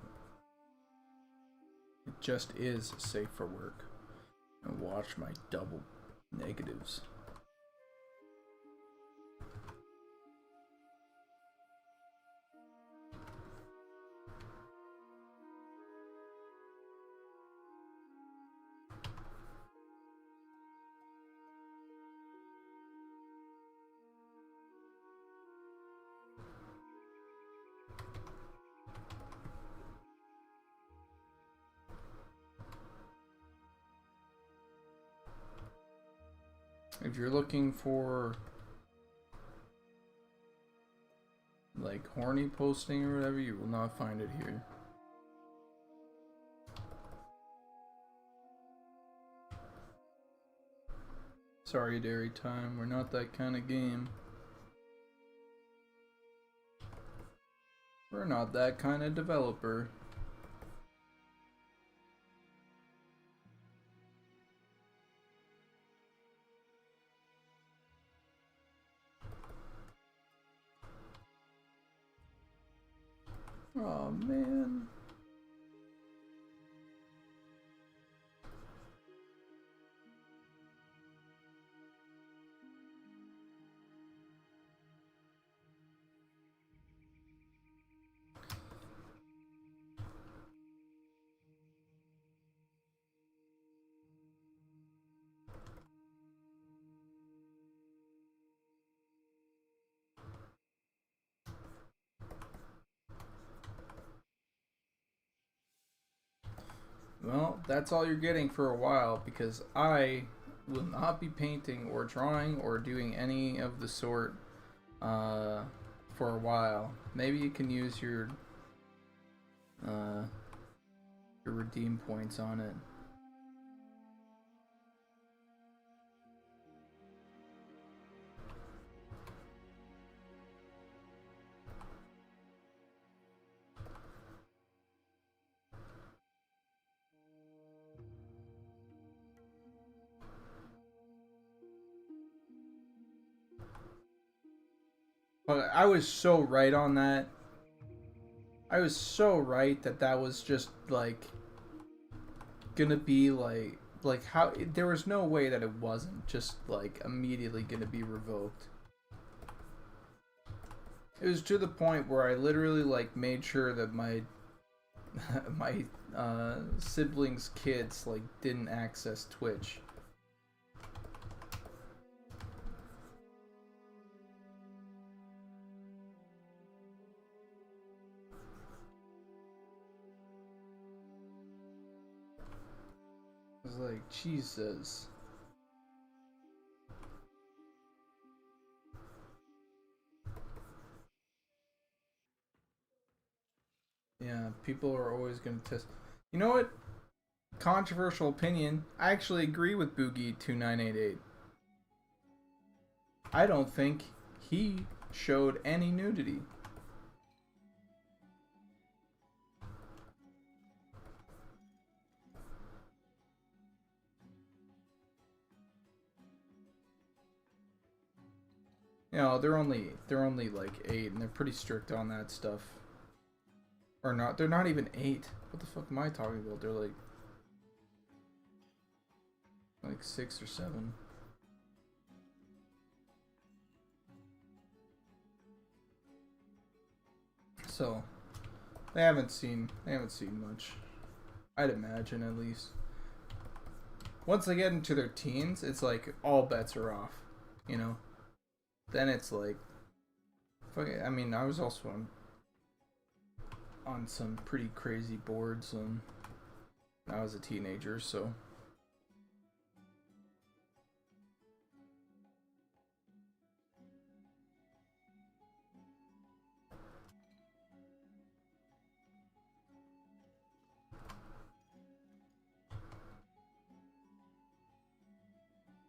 It just is safe for work. And watch my double negatives. If you're looking for like horny posting or whatever, you will not find it here. Sorry, Dairy Time, we're not that kind of game. We're not that kind of developer. Oh man. Well, that's all you're getting for a while because I will not be painting or drawing or doing any of the sort for a while. Maybe you can use uh, your redeem points on it. But I was so right on that. I was so right that that was just like gonna be like how there was no way that it wasn't just like immediately gonna be revoked. It was to the point where I literally like made sure that my my siblings' kids like didn't access Twitch. I was like, Jesus. Yeah, people are always gonna test. You know what? Controversial opinion. I actually agree with Boogie2988. I don't think he showed any nudity. You know, they're only like 8 and they're pretty strict on that stuff. Or not, they're not even 8. What the fuck am I talking about? They're like 6 or 7. So they haven't seen much. I'd imagine at least. Once they get into their teens, it's like all bets are off, you know. Then it's like, fuck it. I mean, I was also on some pretty crazy boards when I was a teenager, so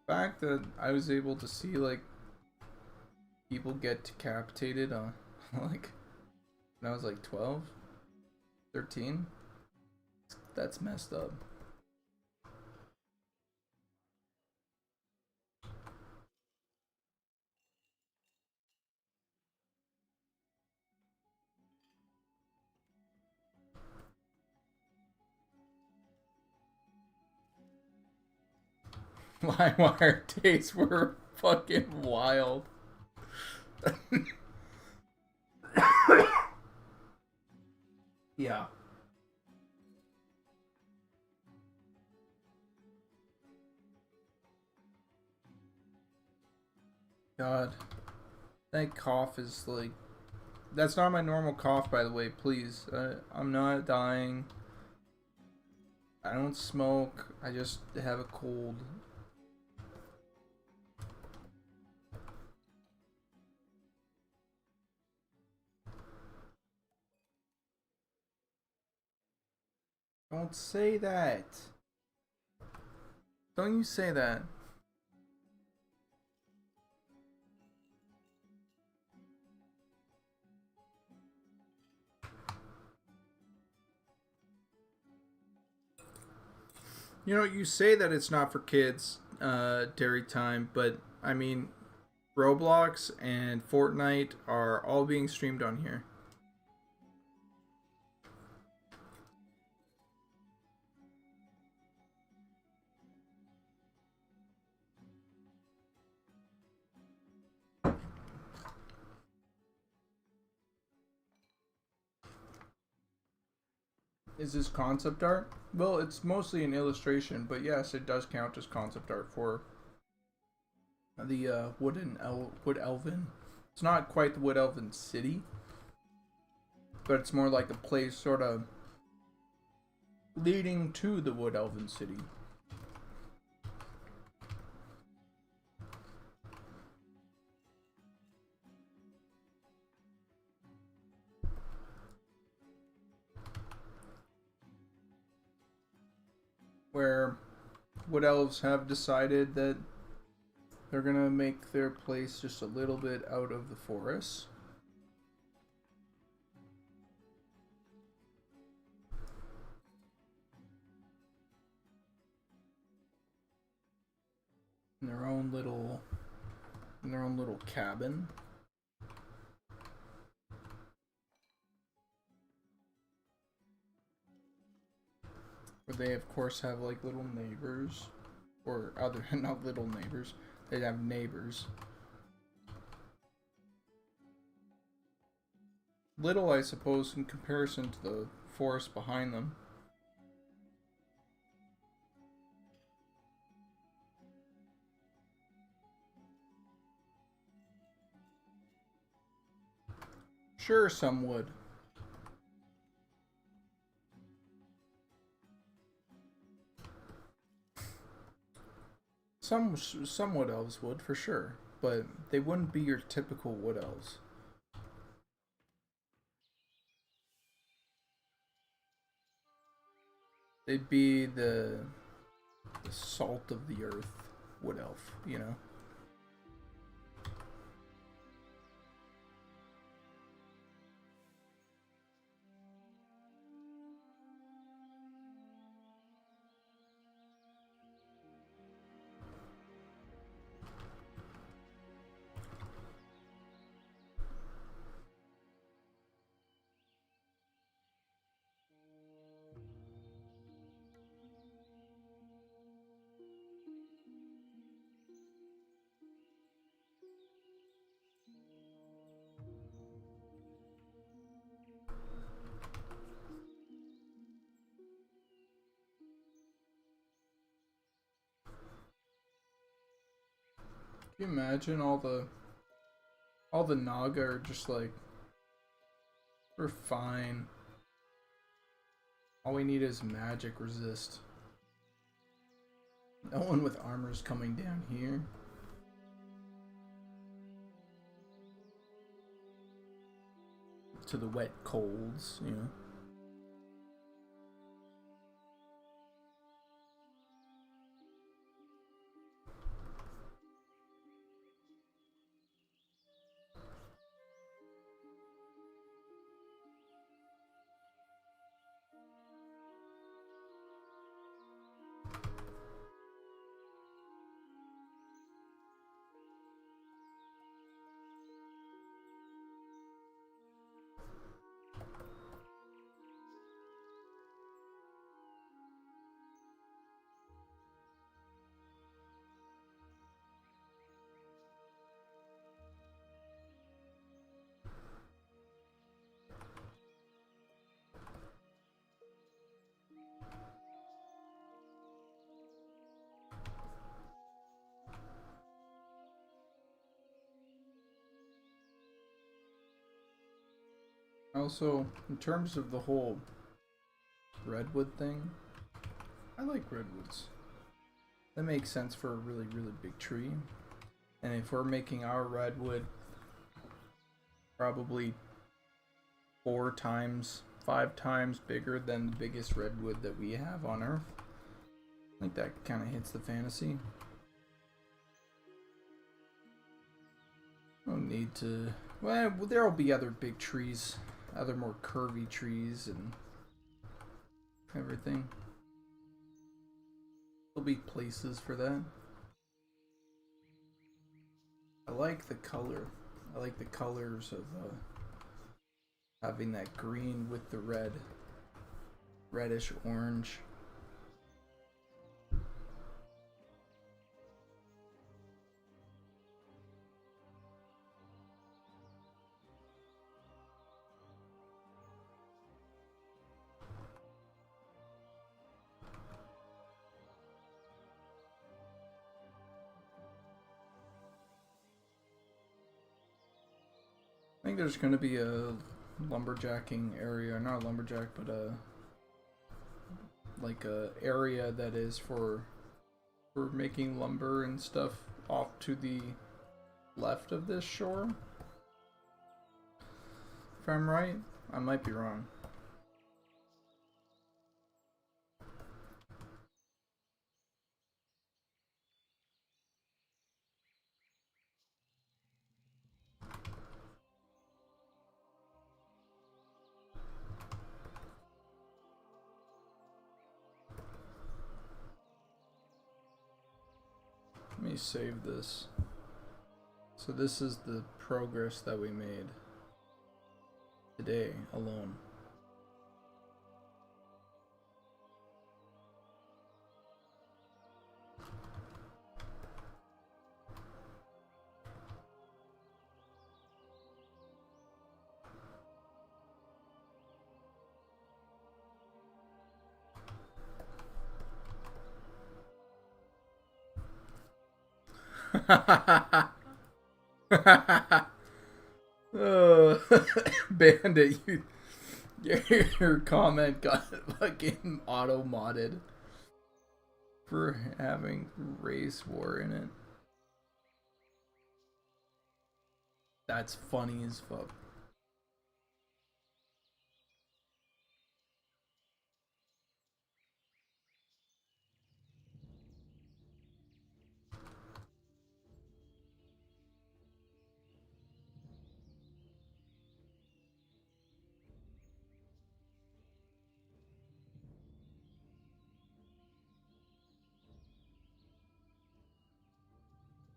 the fact that I was able to see like people get decapitated on like when I was like 12, 13, that's messed up. LimeWire days were fucking wild. Yeah. God, that cough is like. That's not my normal cough, by the way. Please, I'm not dying. I don't smoke. I just have a cold. Don't say that. Don't you say that. You know, you say that it's not for kids, dairy time, but I mean, Roblox and Fortnite are all being streamed on here. Is this concept art? Well, it's mostly an illustration, but yes, it does count as concept art for the Wood Elven. It's not quite the Wood Elven city, but it's more like a place, sort of leading to the Wood Elven City. Where Wood Elves have decided that they're gonna make their place just a little bit out of the forest. In their own little cabin. Where they of course have like little neighbors. Or other not little neighbors. They have neighbors. Little, I suppose, in comparison to the forest behind them. Sure, some would. Some wood elves would, for sure. But they wouldn't be your typical wood elves. They'd be the salt of the earth wood elf, you know? Can you imagine all the Naga are just like, we're fine. All we need is magic resist. No one with armor's coming down here. To the wet colds, you know. Also, in terms of the whole redwood thing, I like redwoods. That makes sense for a really, really big tree. And if we're making our redwood probably 4 times, 5 times bigger than the biggest redwood that we have on Earth, I think that kind of hits the fantasy. No need to... Well, there'll be other big trees. Other more curvy trees and everything. There'll be places for that. I like the color. I like the colors of having that green with the red. Reddish orange. I think there's going to be a lumberjacking area, not a lumberjack, but a like a area that is for making lumber and stuff off to the left of this shore. If I'm right, I might be wrong. Let me save this. So this is the progress that we made today alone. Bandit, your comment got fucking auto-modded for having race war in it. That's funny as fuck.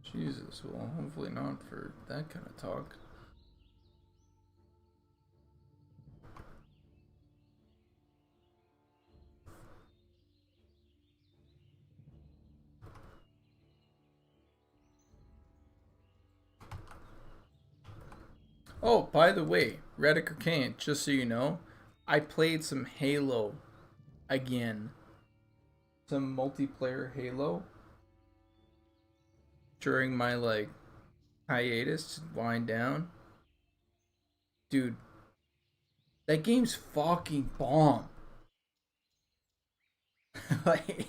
Jesus, well, hopefully not for that kind of talk. Oh, by the way, Rediker Kane, just so you know, I played some Halo again. Some multiplayer Halo during my like hiatus to wind down. Dude, that game's fucking bomb. Like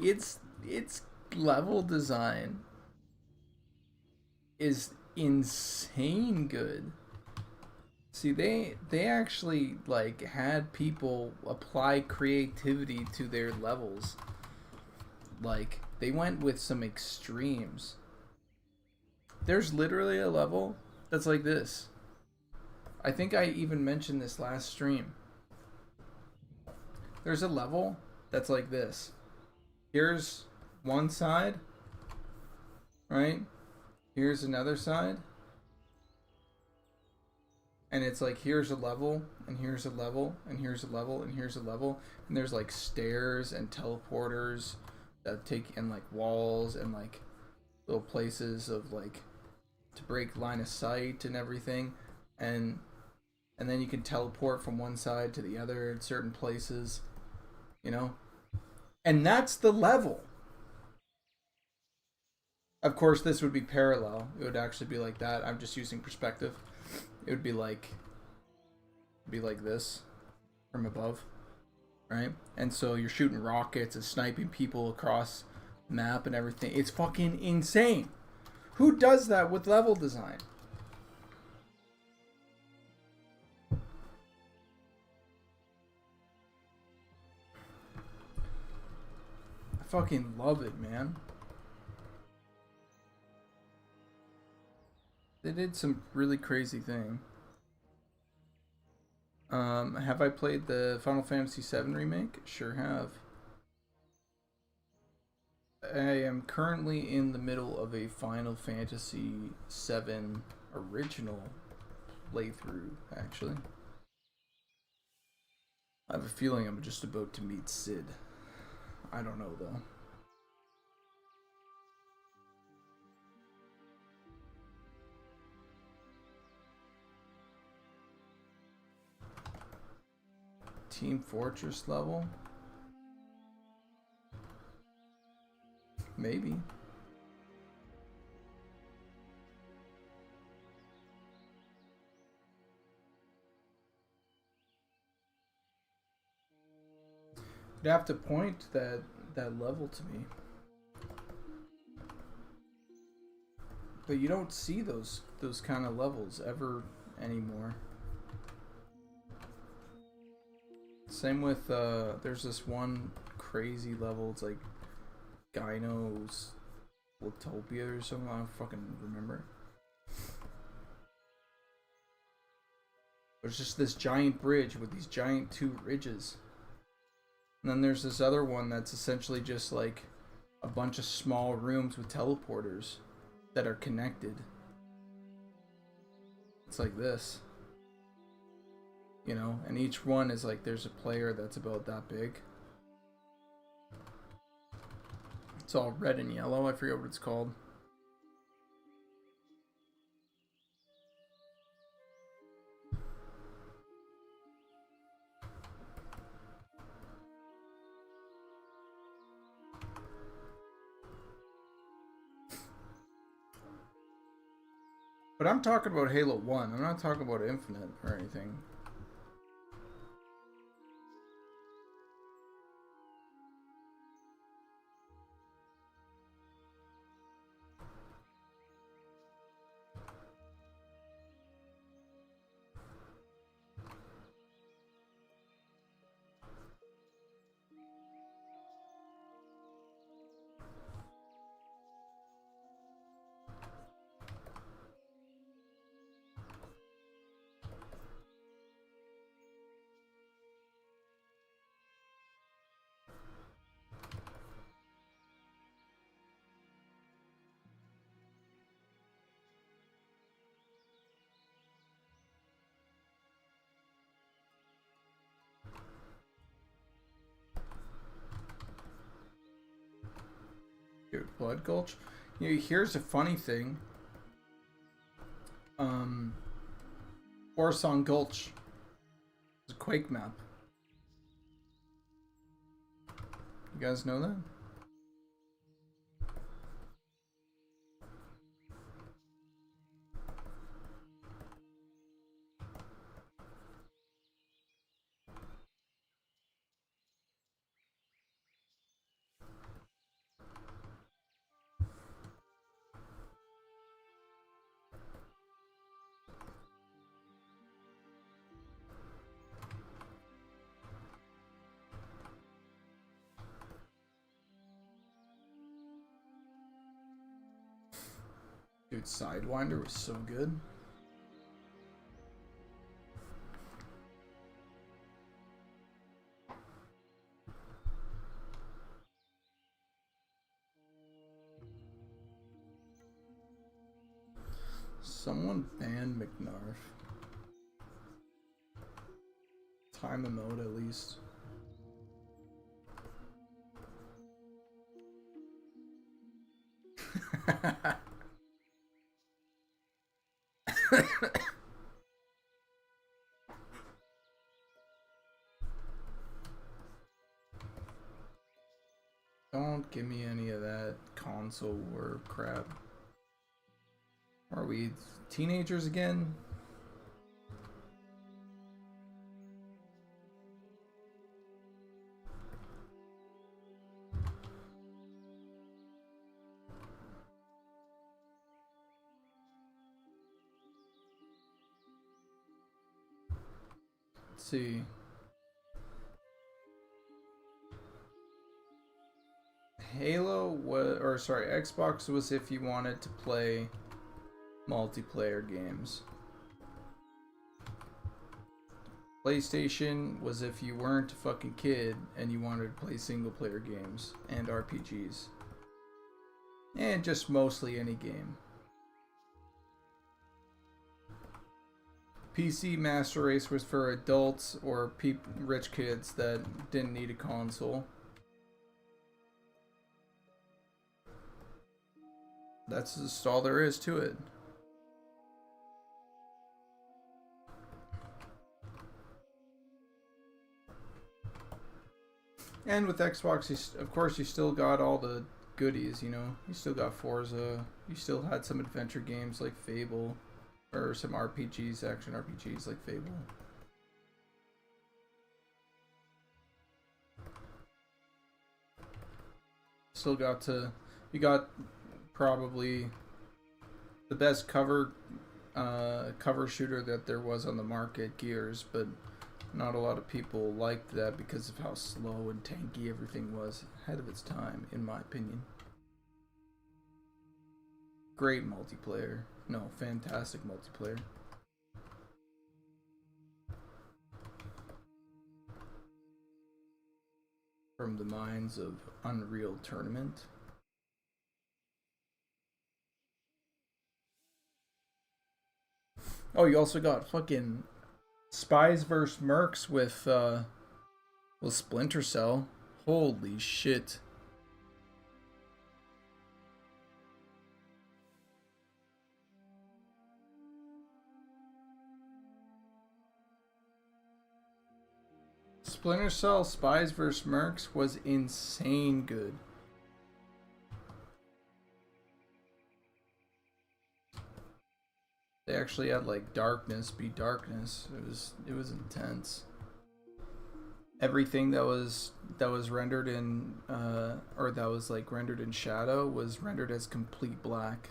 it's level design is insane good. See, they actually like had people apply creativity to their levels. Like they went with some extremes. There's literally a level that's like this. I think I even mentioned this last stream. There's a level that's like this. Here's one side, right? Here's another side. And it's like here's a level, and here's a level, and here's a level, and here's a level. And there's like stairs and teleporters that take, and like walls and like little places of like to break line of sight and everything. And then you can teleport from one side to the other in certain places, you know? And that's the level. Of course, this would be parallel. It would actually be like that. I'm just using perspective. It would be like this from above, right? And so you're shooting rockets and sniping people across the map and everything. It's fucking insane. Who does that with level design? I fucking love it, man. They did some really crazy thing. Have I played the Final Fantasy VII remake? Sure have. I am currently in the middle of a Final Fantasy VII original playthrough, actually. I have a feeling I'm just about to meet Sid. I don't know, though. Team Fortress level? Maybe. You'd have to point that level to me. But you don't see those kind of levels ever anymore. Same with there's this one crazy level. It's like Gyno's Utopia or something. I don't fucking remember. There's just this giant bridge with these giant two ridges. And then there's this other one that's essentially just like a bunch of small rooms with teleporters that are connected. It's like this. You know, and each one is like there's a player that's about that big. It's all red and yellow. I forget what it's called. But I'm talking about Halo 1. I'm not talking about Infinite or anything. Dude, Blood Gulch. You know, here's a funny thing. Orson Gulch is a Quake map. You guys know that? Dude, Sidewinder was so good. Someone banned McNarf. Time him out at least. Don't give me any of that console war crap. Are we teenagers again? Let's see. Halo was, or sorry, Xbox was if you wanted to play multiplayer games. PlayStation was if you weren't a fucking kid and you wanted to play single player games and RPGs. And just mostly any game. PC Master Race was for adults or rich kids that didn't need a console. That's just all there is to it. And with Xbox, of course, you still got all the goodies, you know? You still got Forza. You still had some adventure games like Fable. Or some RPGs, action RPGs like Fable. Still got to, you got probably the best cover shooter that there was on the market, Gears, but not a lot of people liked that because of how slow and tanky everything was. Ahead of its time, in my opinion. Great multiplayer. No, fantastic multiplayer. From the minds of Unreal Tournament. Oh, you also got fucking Spies vs. Mercs with Splinter Cell. Holy shit. Splinter Cell Spies vs. Mercs was insane good. They actually had like darkness be darkness. It was intense. Everything that was rendered in or that was like rendered in shadow was rendered as complete black.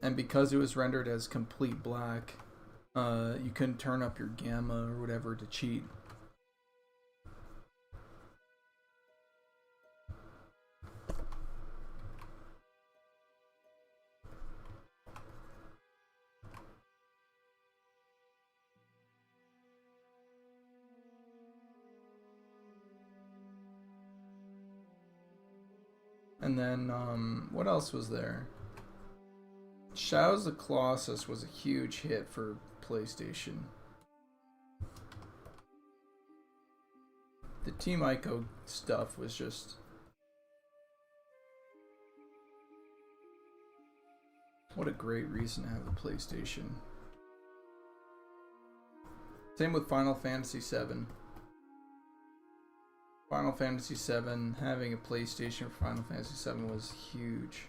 And because it was rendered as complete black, you couldn't turn up your gamma or whatever to cheat. And then, what else was there? Shadows of the Colossus was a huge hit for PlayStation. The Team Ico stuff was just... What a great reason to have the PlayStation. Same with Final Fantasy VII. Final Fantasy VII, having a PlayStation for Final Fantasy VII was huge.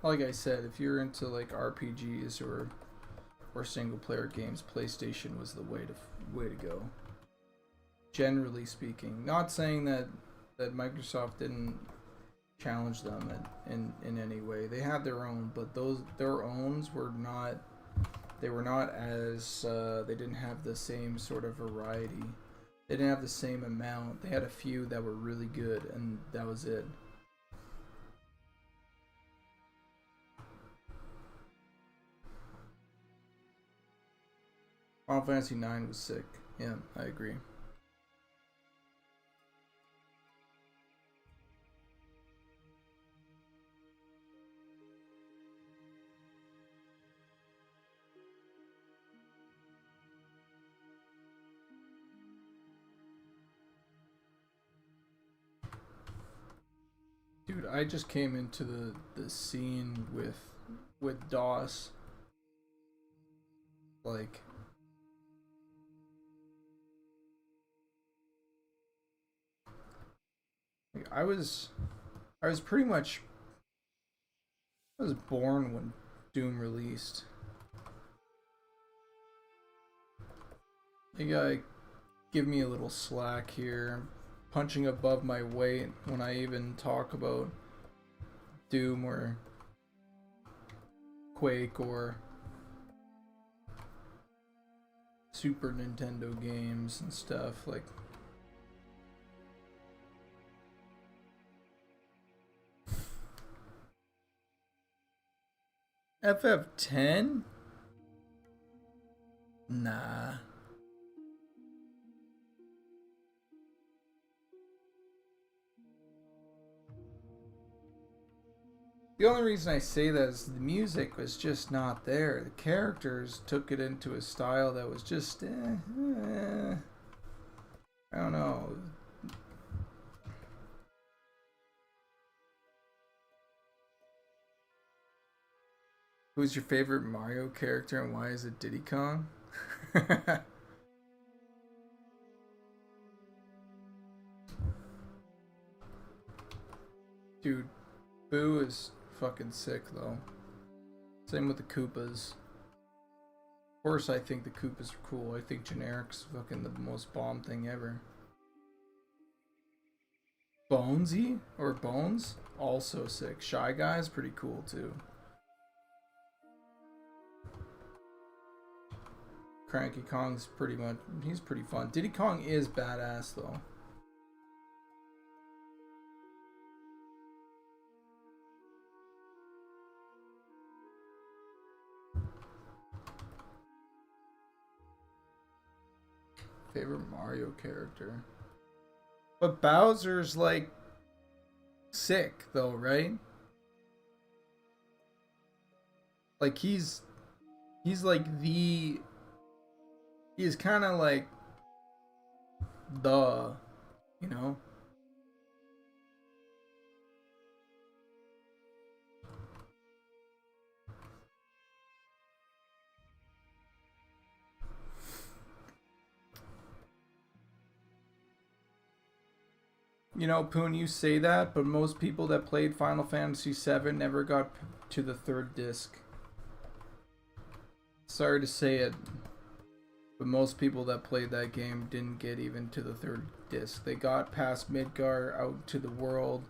Like I said, if you're into like RPGs or single player games, PlayStation was the way to go. Generally speaking, not saying that Microsoft didn't challenge them in any way. They had their own, but their owns were not. They were not as they didn't have the same sort of variety. They didn't have the same amount. They had a few that were really good, and that was it. Final Fantasy IX was sick. Yeah, I agree. Dude, I just came into the scene with DOS. Like, I was pretty much, I was born when Doom released. You gotta give me a little slack here. I'm punching above my weight when I even talk about Doom or Quake or Super Nintendo games and stuff. Like, FF10? Nah. The only reason I say that is the music was just not there. The characters took it into a style that was just, I don't know. Who's your favorite Mario character and why is it Diddy Kong? Dude, Boo is fucking sick though. Same with the Koopas. Of course, I think the Koopas are cool. I think generic's fucking the most bomb thing ever. Bonesy or Bones, also sick. Shy Guy's pretty cool too. Cranky Kong's pretty much, he's pretty fun. Diddy Kong is badass though. Favorite Mario character? But Bowser's like sick though, right? Like he's like the, he's kind of like the, you know? You know, Poon, you say that, but most people that played Final Fantasy VII never got to the third disc. Sorry to say it, but most people that played that game didn't get even to the third disc. They got past Midgar, out to the world.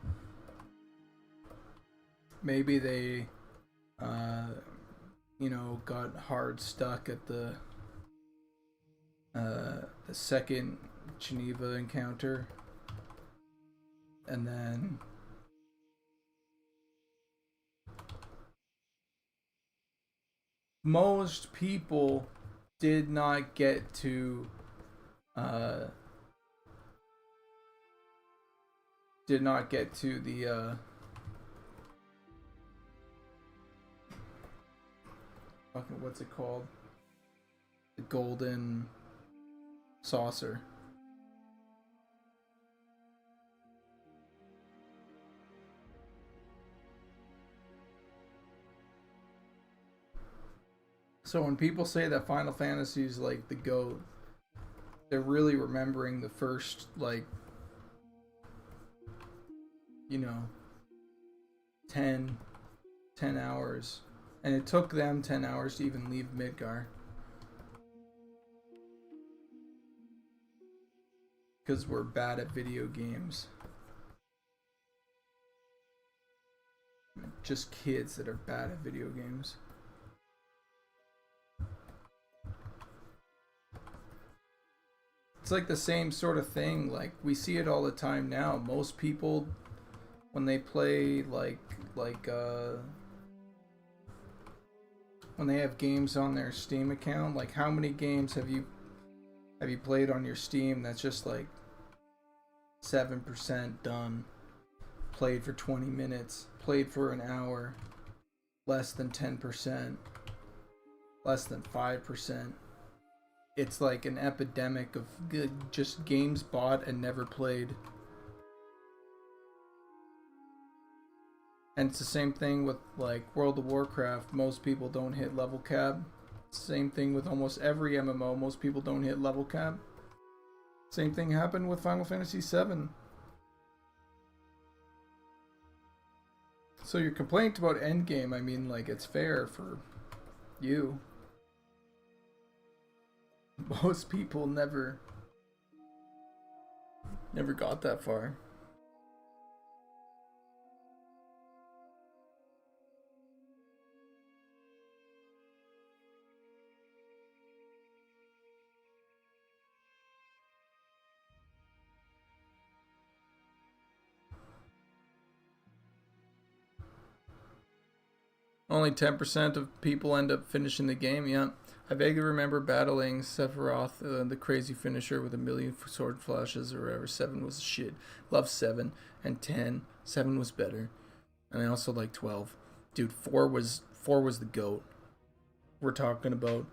Maybe they, you know, got hard stuck at the second Geneva encounter. And then most people did not get to the fucking, what's it called? The golden saucer. So when people say that Final Fantasy is like the GOAT, they're really remembering the first, like, you know, 10 hours. And it took them 10 hours to even leave Midgar. Because we're bad at video games. Just kids that are bad at video games. It's like the same sort of thing. Like, we see it all the time now. Most people, when they play when they have games on their Steam account, like, how many games have you played on your Steam that's just like 7% done, played for 20 minutes, played for an hour, less than 10%, less than 5%. It's like an epidemic of just games bought and never played. And it's the same thing with like World of Warcraft. Most people don't hit level cap. Same thing with almost every MMO. Most people don't hit level cap. Same thing happened with Final Fantasy VII. So your complaint about endgame, I mean, like, it's fair for you. Most people never got that far. Only 10% of people end up finishing the game, yeah. I vaguely remember battling Sephiroth, the crazy finisher with a million sword flashes or whatever. 7 was shit. Love 7 and 10. 7 was better. And I also like 12. Dude, 4 was the GOAT. We're talking about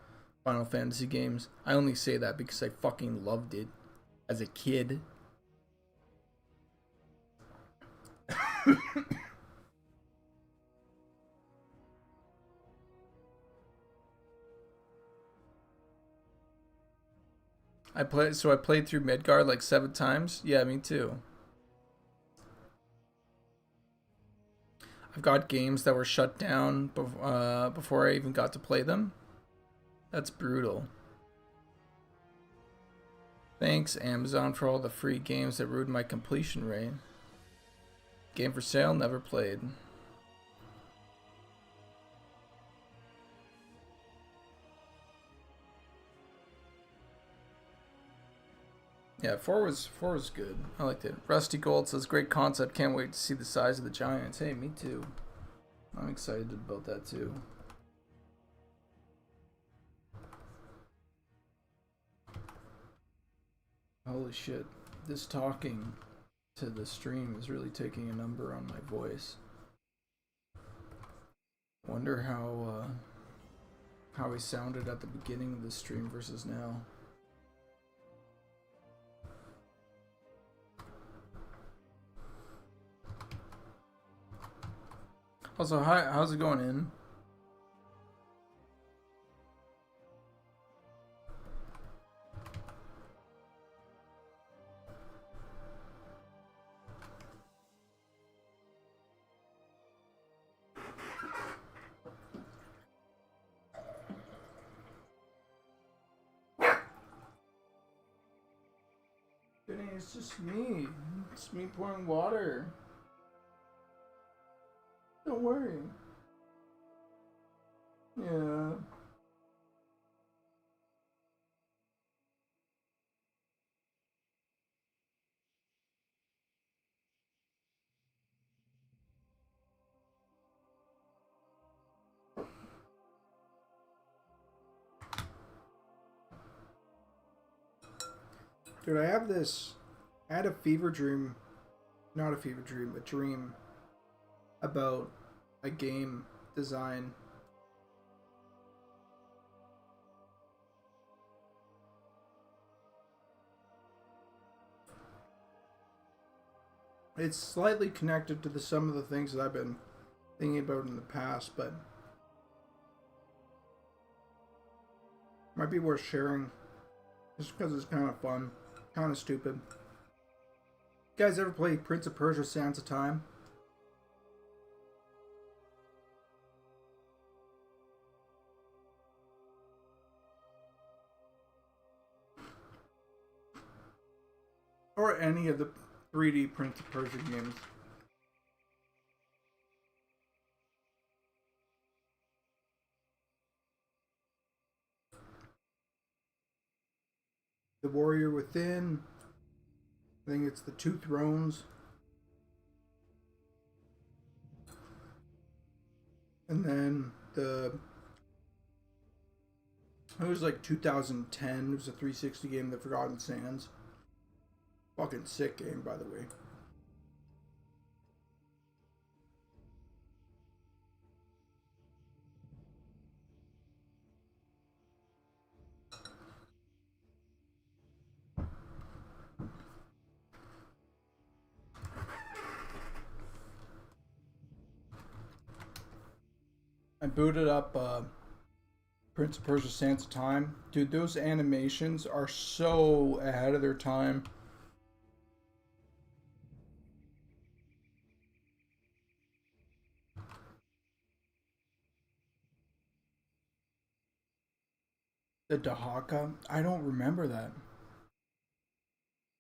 Final Fantasy games. I only say that because I fucking loved it as a kid. I played through Midgard like 7 times. Yeah, me too. I've got games that were shut down before I even got to play them. That's brutal. Thanks, Amazon, for all the free games that ruined my completion rate. Game for sale, never played. Yeah, 4 was good. I liked it. Rusty Gold says, great concept. Can't wait to see the size of the giants. Hey, me too. I'm excited about that too. Holy shit. This talking to the stream is really taking a number on my voice. Wonder how he sounded at the beginning of the stream versus now. Also, hi, how's it going in? Vinny, it's just me. It's me pouring water. Don't worry. Yeah. Dude, I had a fever dream. Not a fever dream, a dream about a game design. It's slightly connected to some of the things that I've been thinking about in the past, but might be worth sharing just because it's kind of fun, kind of stupid. You guys ever play Prince of Persia: Sands of Time? Or any of the 3D Prince of Persia games? The Warrior Within. I think it's the Two Thrones. And then it was like 2010. It was a 360 game, The Forgotten Sands. Fucking sick game, by the way. I booted up Prince of Persia: Sands of Time. Dude, those animations are so ahead of their time. The Dahaka? I don't remember that.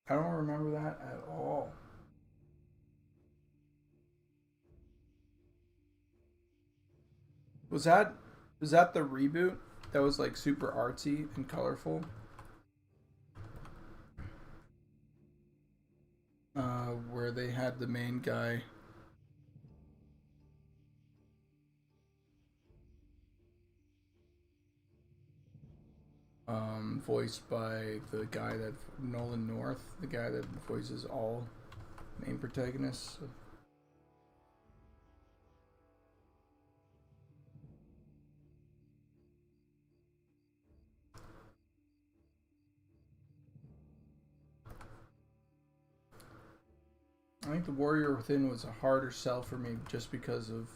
I don't remember that at all. Was that the reboot that was like super artsy and colorful? Where they had the main guy voiced by the guy that Nolan North, the guy that voices all main protagonists. I think The Warrior Within was a harder sell for me just because of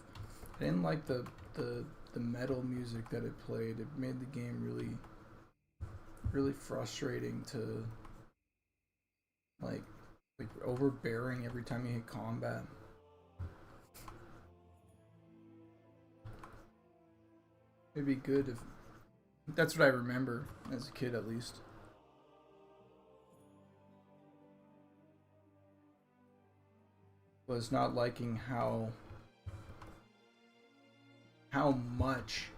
I didn't like the metal music that it played. It made the game really frustrating to like overbearing every time you hit combat. It'd be good if That's what I remember as a kid, at least. Was not liking how much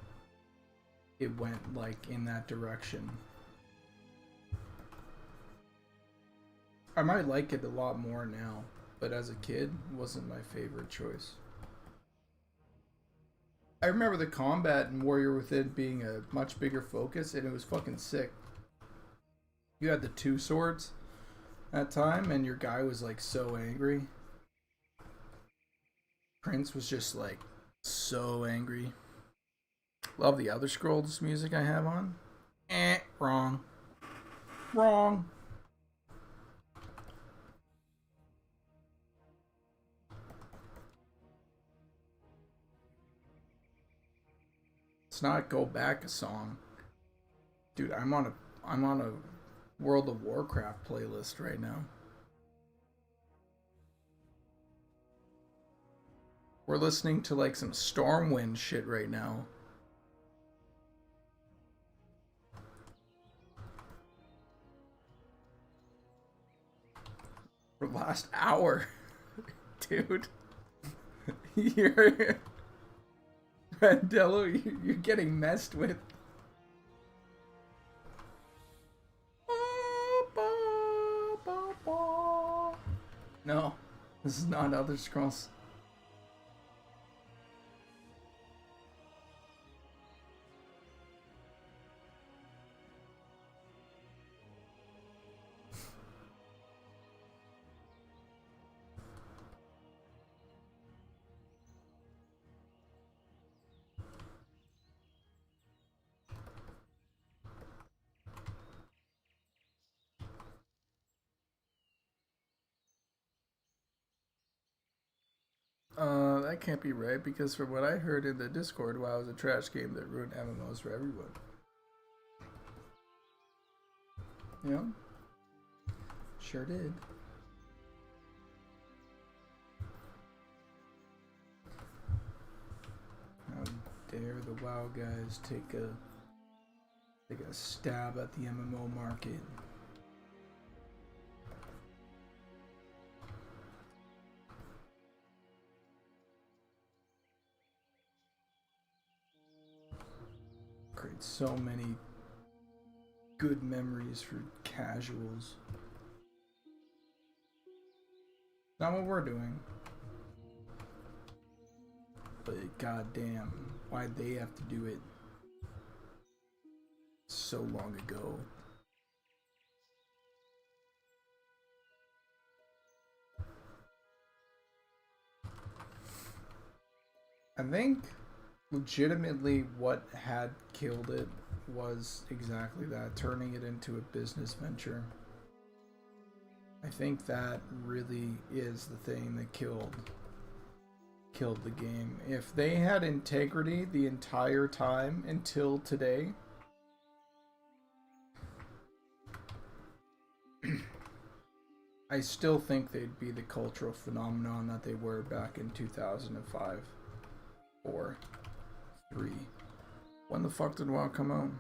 it went like in that direction. I might like it a lot more now, but as a kid, it wasn't my favorite choice. I remember the combat in Warrior Within being a much bigger focus, and it was fucking sick. You had the two swords at time, and your guy was like so angry. Prince was just like so angry. Love the Elder Scrolls music I have on. Wrong. Wrong. It's not Go Back a song. Dude, I'm on a World of Warcraft playlist right now. We're listening to like some Stormwind shit right now. For the last hour. Dude. You're Randello, you're getting messed with. No, this is not Elder Scrolls. That can't be right because from what I heard in the Discord, WoW was a trash game that ruined MMOs for everyone. Yeah, sure did. How dare the WoW guys take a stab at the MMO market? Create so many good memories for casuals. Not what we're doing. But goddamn, why'd they have to do it so long ago? I think legitimately what had killed it was exactly that, turning it into a business venture. I think that really is the thing that killed the game. If they had integrity the entire time until today, I still think they'd be the cultural phenomenon that they were back in 2005, 4, 3. When the fuck did WoW come out?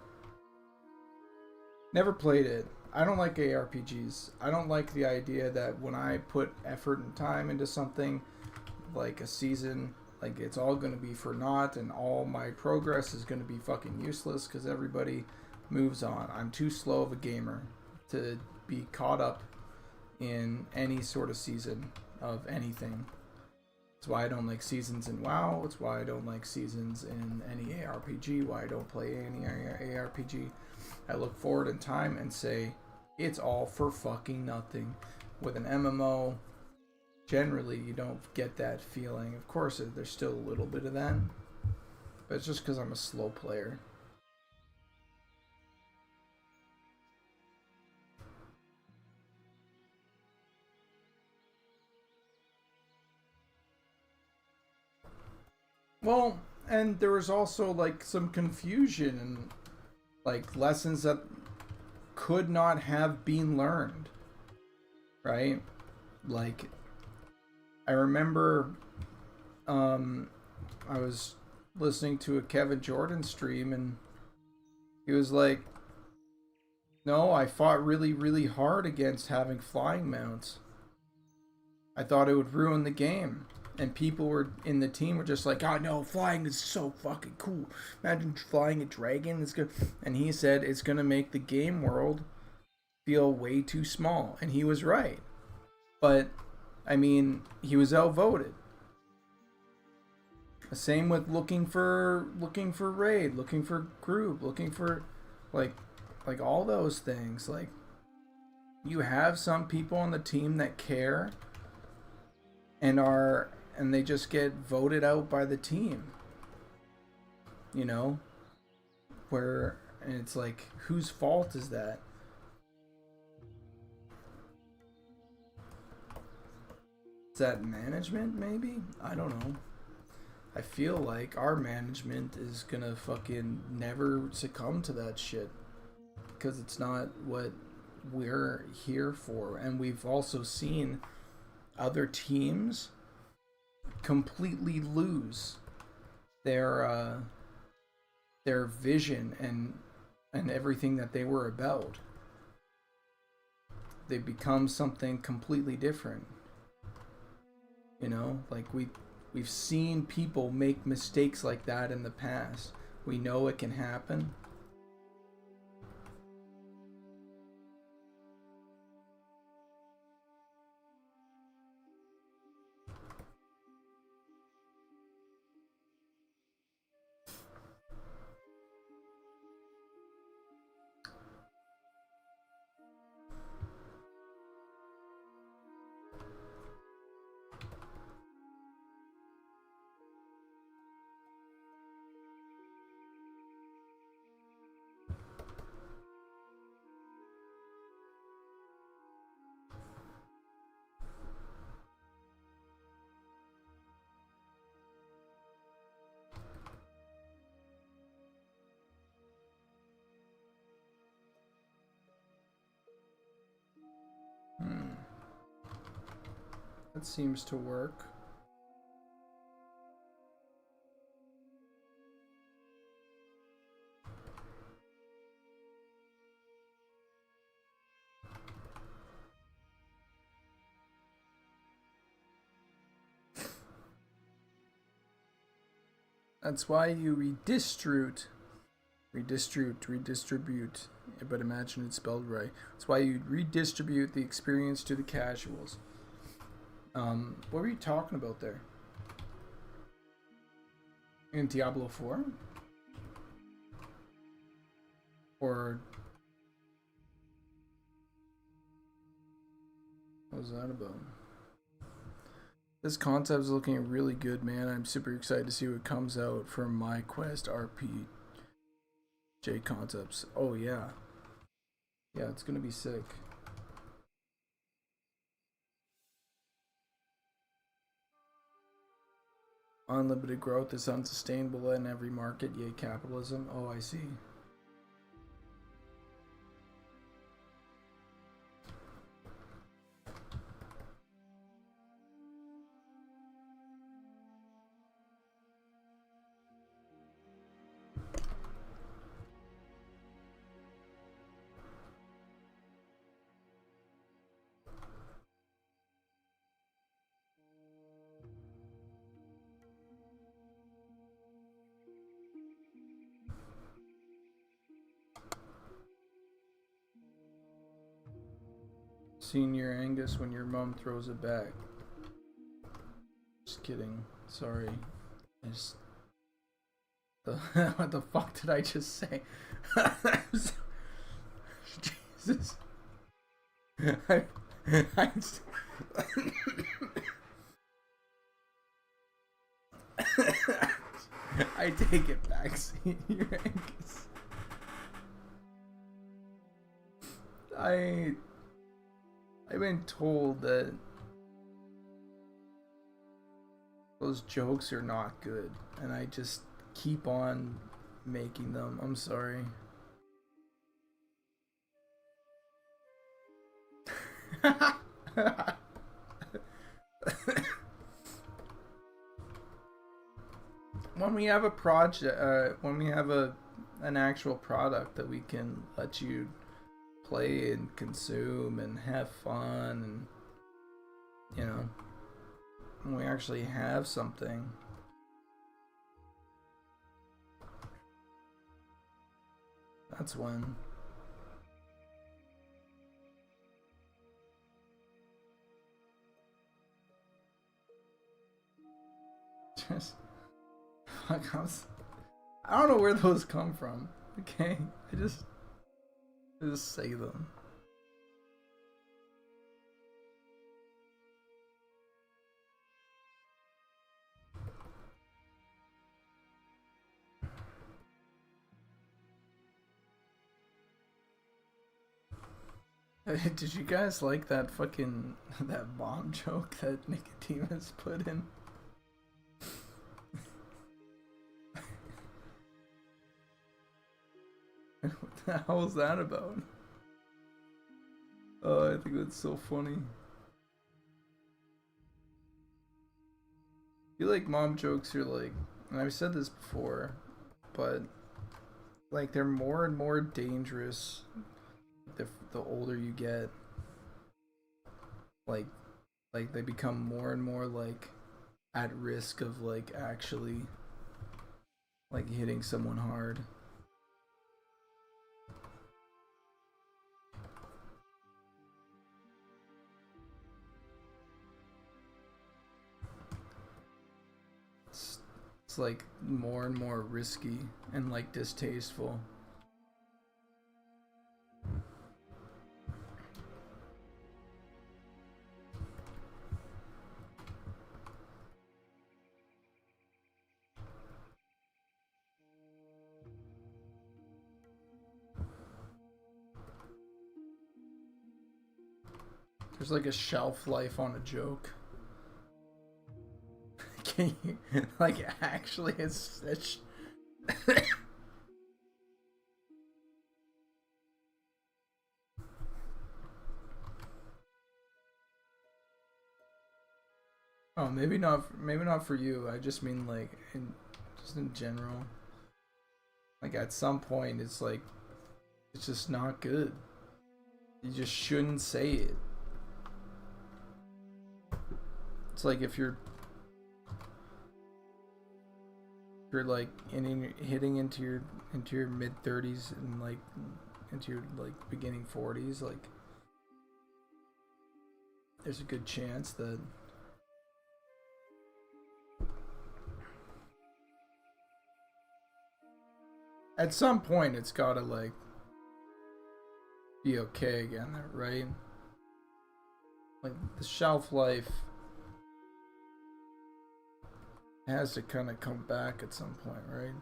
Never played it. I don't like ARPGs. I don't like the idea that when I put effort and time into something, like a season, like it's all going to be for naught and all my progress is going to be fucking useless because everybody moves on. I'm too slow of a gamer to be caught up in any sort of season of anything. That's why I don't like seasons in WoW. It's why I don't like seasons in any ARPG. Why I don't play any ARPG. I look forward in time and say, it's all for fucking nothing. With an MMO, generally you don't get that feeling. Of course, there's still a little bit of that, but it's just because I'm a slow player. Well, and there was also like some confusion and like lessons that could not have been learned, right? Like I remember I was listening to a Kevin Jordan stream and He was like, no, I fought really, really hard against having flying mounts. I thought it would ruin the game. And people were in the team were just like, oh no, flying is so fucking cool. Imagine flying a dragon. It's good. And he said it's going to make the game world feel way too small. And he was right. But, I mean, he was outvoted. The same with looking for raid, looking for group, looking for like all those things. Like, you have some people on the team that care and they just get voted out by the team. You know? And it's like, whose fault is that? Is that management, maybe? I don't know. I feel like our management is gonna fucking never succumb to that shit. Because it's not what we're here for. And we've also seen other teams completely lose their vision and everything that they were about. They become something completely different. You know, like we've seen people make mistakes like that in the past. We know it can happen. That seems to work. That's why you redistribute, but imagine it's spelled right. That's why you redistribute the experience to the casuals. What were you talking about there? In Diablo 4? Or what was that about? This concept is looking really good, man. I'm super excited to see what comes out from my Quest RPG concepts. Oh yeah. Yeah, it's gonna be sick. Unlimited growth is unsustainable in every market, yay capitalism. Oh, I see. Senior Angus when your mom throws it back. Just kidding. Sorry. What the fuck did I just say? Jesus. I take it back, Senior Angus. I've been told that those jokes are not good, and I just keep on making them. I'm sorry. When we have a project, when we have a an actual product that we can let you play and consume and have fun, and you know, when we actually have something. That's when. Just fuck, I don't know where those come from. Okay, I just say them. Did you guys like that fucking that bomb joke that Nicodemus put in? What the hell was that about? Oh, I think that's so funny. I feel like mom jokes are like, and I've said this before, but like they're more and more dangerous the older you get. Like they become more and more like at risk of like actually like hitting someone hard. It's like more and more risky and like distasteful. There's like a shelf life on a joke. Can you, like, actually, it's oh, maybe not for you. I just mean like just in general. Like at some point, it's like it's just not good. You just shouldn't say it. It's like if you're like hitting into your mid 30s and like into your like beginning 40s, like there's a good chance that at some point it's gotta like be okay again, right? Like the shelf life has to kind of come back at some point, right?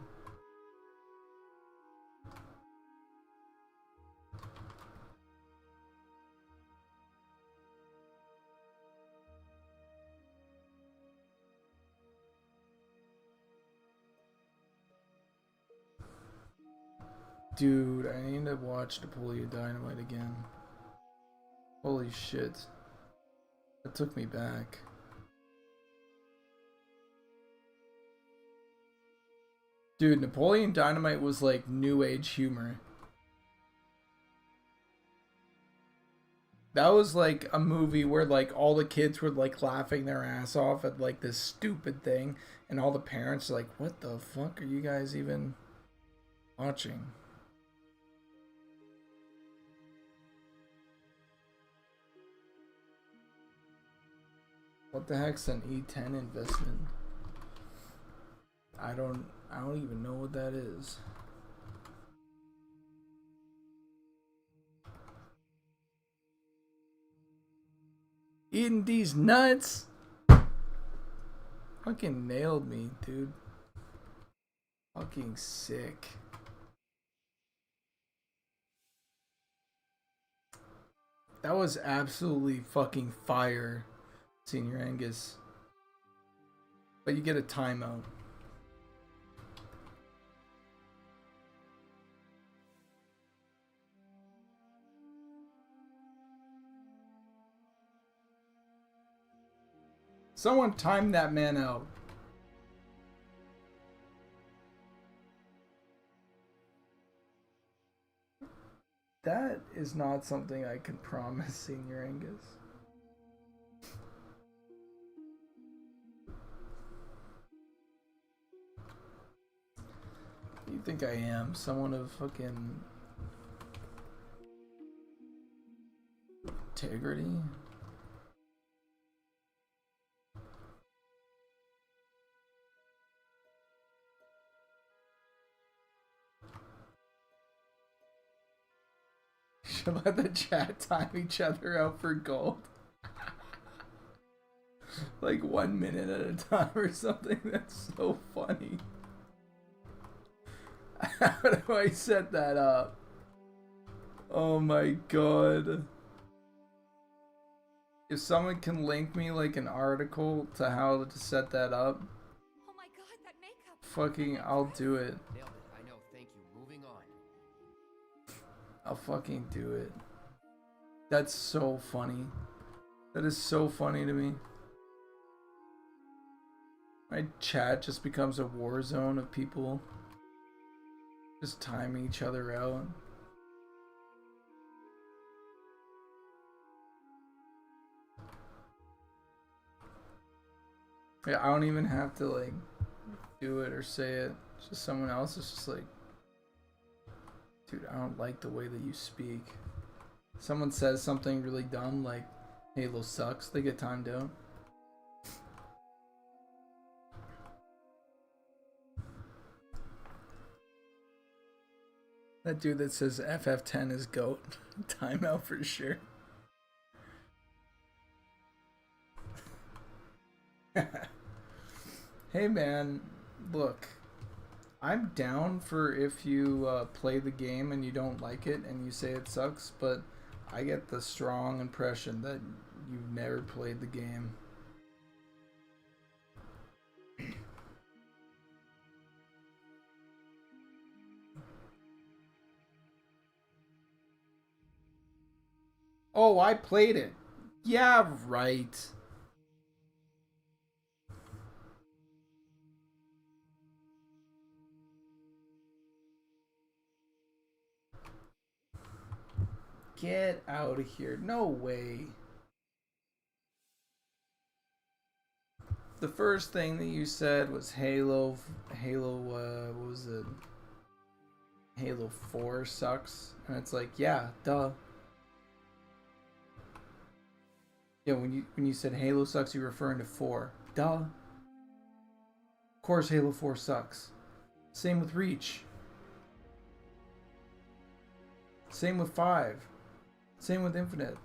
Dude, I need to watch Napoleon Dynamite again. Holy shit. That took me back. Dude, Napoleon Dynamite was like new age humor. That was like a movie where like all the kids were like laughing their ass off at like this stupid thing, and all the parents are like, what the fuck are you guys even watching? What the heck's an E10 investment? I don't even know what that is. Eating these nuts. Fucking nailed me, dude. Fucking sick. That was absolutely fucking fire, Senior Angus. But you get a timeout. Someone time that man out. That is not something I can promise, Senior Angus. You think I am someone of fucking integrity? Should let the chat time each other out for gold. Like 1 minute at a time or something. That's so funny. How do I set that up? Oh my god. If someone can link me like an article to how to set that up, Oh my god, that makeup. fucking I'll do it. Nailed it. I know. Thank you. Moving on. I'll fucking do it. That's so funny. That is so funny to me. My chat just becomes a war zone of people just timing each other out. Yeah, I don't even have to like do it or say it. It's just someone else is just like, dude, I don't like the way that you speak. Someone says something really dumb like Halo sucks, they get timed out. That dude that says FF10 is GOAT. Timeout for sure. Hey man, look. I'm down for if you play the game and you don't like it and you say it sucks, but I get the strong impression that you've never played the game. Oh, I played it. Yeah, right. Get out of here. No way. The first thing that you said was Halo, what was it? Halo 4 sucks. And it's like, yeah, duh. Yeah, when you said Halo sucks, you're referring to 4. Duh. Of course Halo 4 sucks. Same with Reach. Same with 5. Same with Infinite.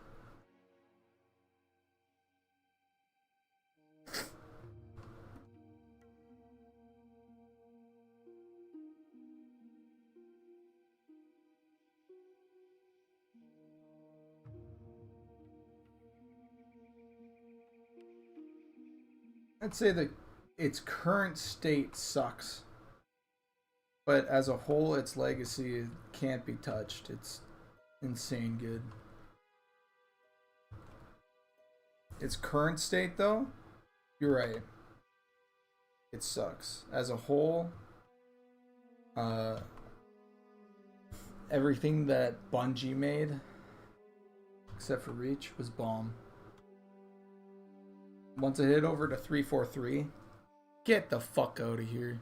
I'd say that its current state sucks. But as a whole, its legacy can't be touched. It's insane good. Its current state, though, you're right. It sucks. As a whole, everything that Bungie made, except for Reach, was bomb. Once it hit over to 343, get the fuck out of here.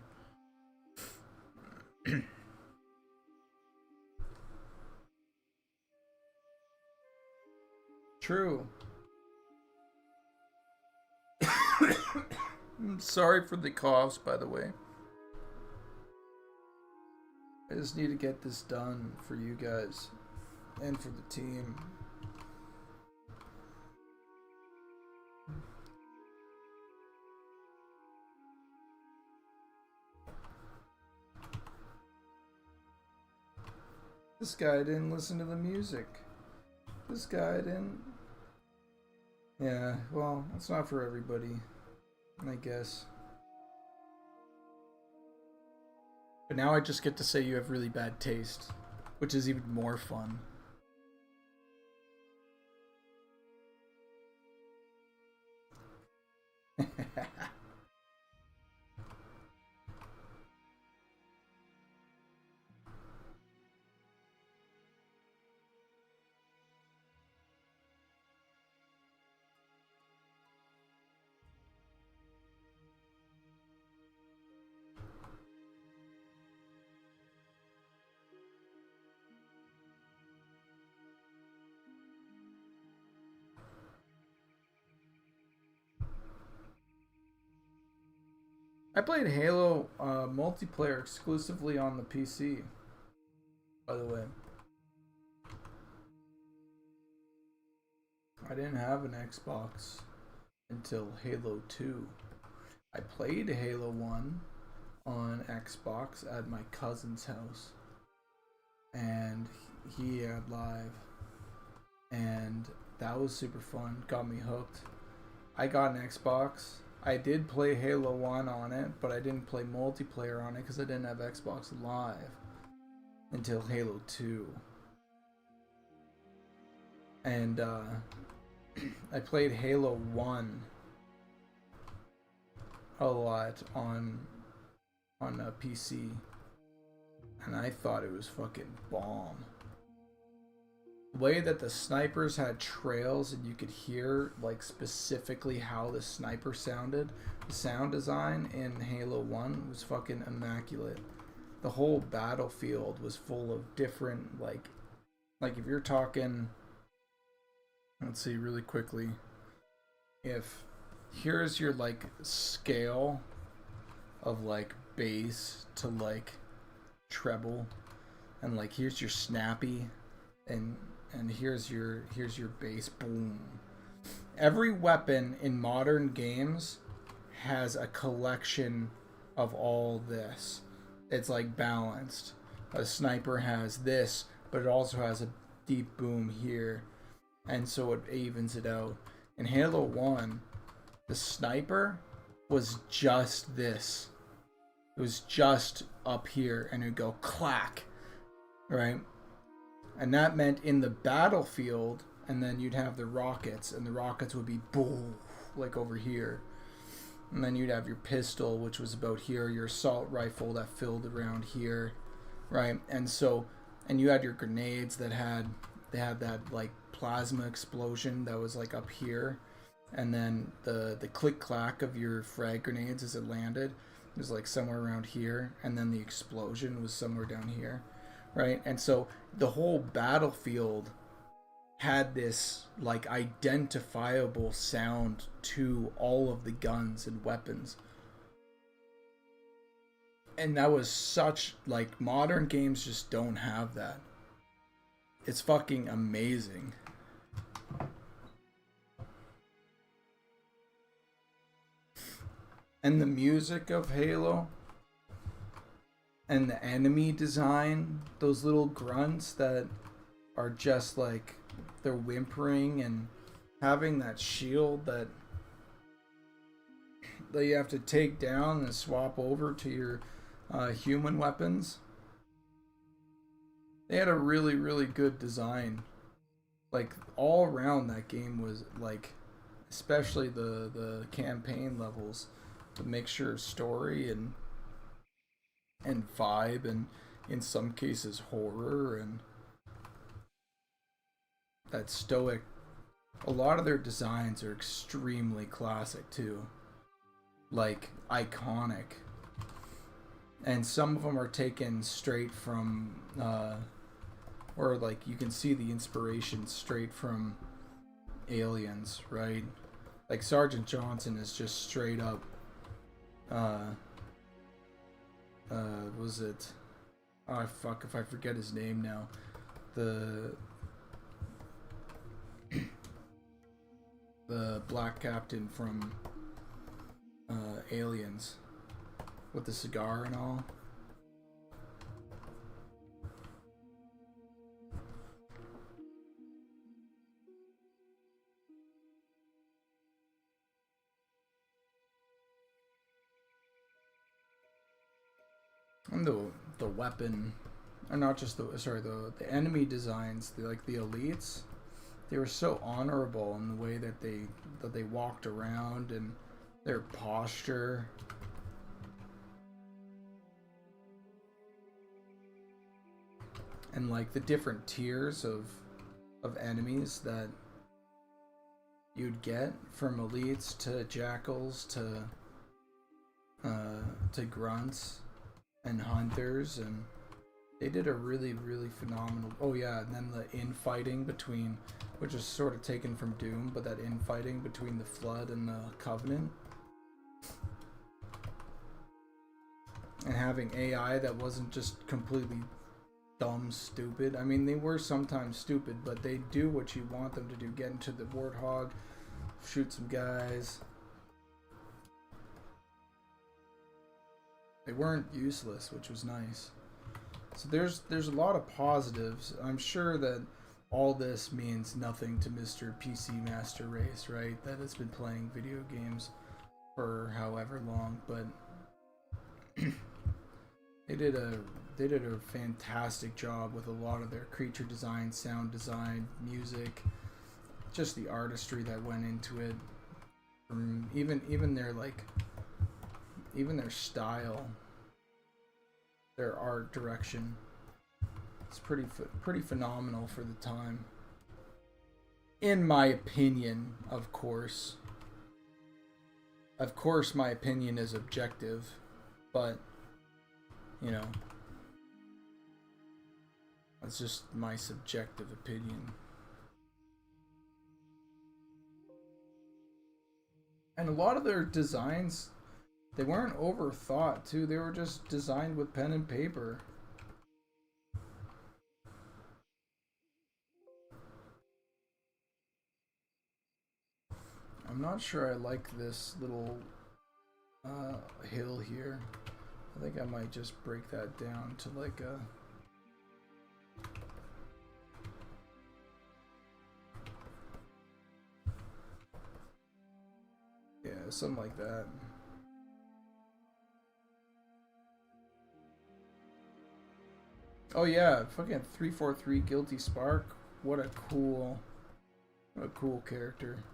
True. I'm sorry for the coughs, by the way. I just need to get this done for you guys and for the team. This guy didn't listen to the music. This guy didn't. Yeah, well, it's not for everybody, I guess. But now I just get to say you have really bad taste, which is even more fun. I played Halo multiplayer exclusively on the PC, by the way. I didn't have an Xbox until Halo 2. I played Halo 1 on Xbox at my cousin's house, and he had live, and that was super fun. Got me hooked. I got an Xbox. I did play Halo 1 on it, but I didn't play multiplayer on it because I didn't have Xbox Live until Halo 2. And I played Halo 1 a lot on a PC, and I thought it was fucking bomb. The way that the snipers had trails and you could hear like specifically how the sniper sounded, the sound design in Halo 1 was fucking immaculate. The whole battlefield was full of different like if you're talking, let's see really quickly, if here's your like scale of like bass to like treble, and like here's your snappy, and here's your bass, boom. Every weapon in modern games has a collection of all this. It's like balanced. A sniper has this, but it also has a deep boom here, and so it evens it out. In Halo 1, the sniper was just this. It was just up here, and it would go clack, right? And that meant in the battlefield, and then you'd have the rockets, and the rockets would be boom, like over here. And then you'd have your pistol, which was about here, your assault rifle that filled around here, right? And so, and you had your grenades that had that like plasma explosion that was like up here, and then the click clack of your frag grenades as it landed was like somewhere around here, and then the explosion was somewhere down here, right? And so the whole battlefield had this like identifiable sound to all of the guns and weapons. And that was such, like, modern games just don't have that. It's fucking amazing. And the music of Halo and the enemy design, those little grunts that are just like, they're whimpering and having that shield that you have to take down and swap over to your human weapons. They had a really, really good design. Like, all around that game was like, especially the campaign levels, the mixture of story and vibe, and in some cases horror, and that stoic. A lot of their designs are extremely classic too, like iconic, and some of them are taken straight from or like you can see the inspiration straight from Aliens, right? Like Sergeant Johnson is just straight up was it, oh fuck if I forget his name now, the black captain from Aliens with the cigar and all. And the weapon, or not just the enemy designs, like the elites, they were so honorable in the way that they walked around and their posture. And like the different tiers of enemies that you'd get, from elites to jackals to grunts and hunters, and they did a really, really phenomenal. Oh yeah, and then the infighting between, which is sort of taken from Doom, but that infighting between the Flood and the Covenant. and having AI that wasn't just completely dumb stupid. I mean, they were sometimes stupid, but they do what you want them to do. Get into the warthog, shoot some guys. They weren't useless, which was nice. So there's a lot of positives. I'm sure that all this means nothing to Mr. PC Master Race, right? That has been playing video games for however long, but they did a fantastic job with a lot of their creature design, sound design, music, just the artistry that went into it. Even their even their style, their art direction. It's pretty phenomenal for the time. In my opinion, of course. Of course, my opinion is objective, but, you know, that's just my subjective opinion. And a lot of their designs, they weren't overthought, too. They were just designed with pen and paper. I'm not sure I like this little hill here. I think I might just break that down to like a... yeah, something like that. Oh yeah, fucking 343 Guilty Spark. What a cool character.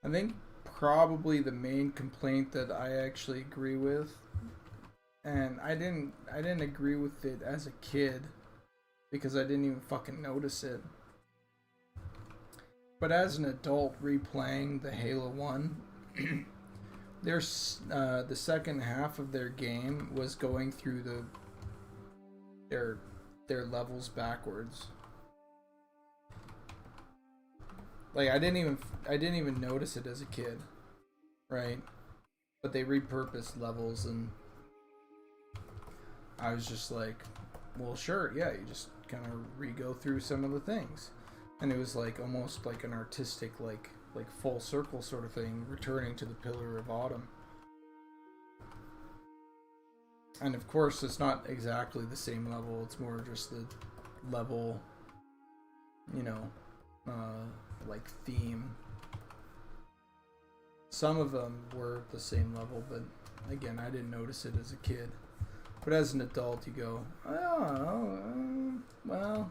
I think probably the main complaint that I actually agree with, and I didn't agree with it as a kid because I didn't even fucking notice it. But as an adult replaying the Halo 1, there's the second half of their game was going through their levels backwards. Like I didn't even notice it as a kid, right? But they repurposed levels, and I was just like, well, sure, yeah, you just kind of re-go through some of the things, and it was like almost like an artistic, like full circle sort of thing, returning to the Pillar of Autumn. And of course, it's not exactly the same level; it's more just the level, you know, like theme. Some of them were the same level, but again, I didn't notice it as a kid. But as an adult, you go, oh, well.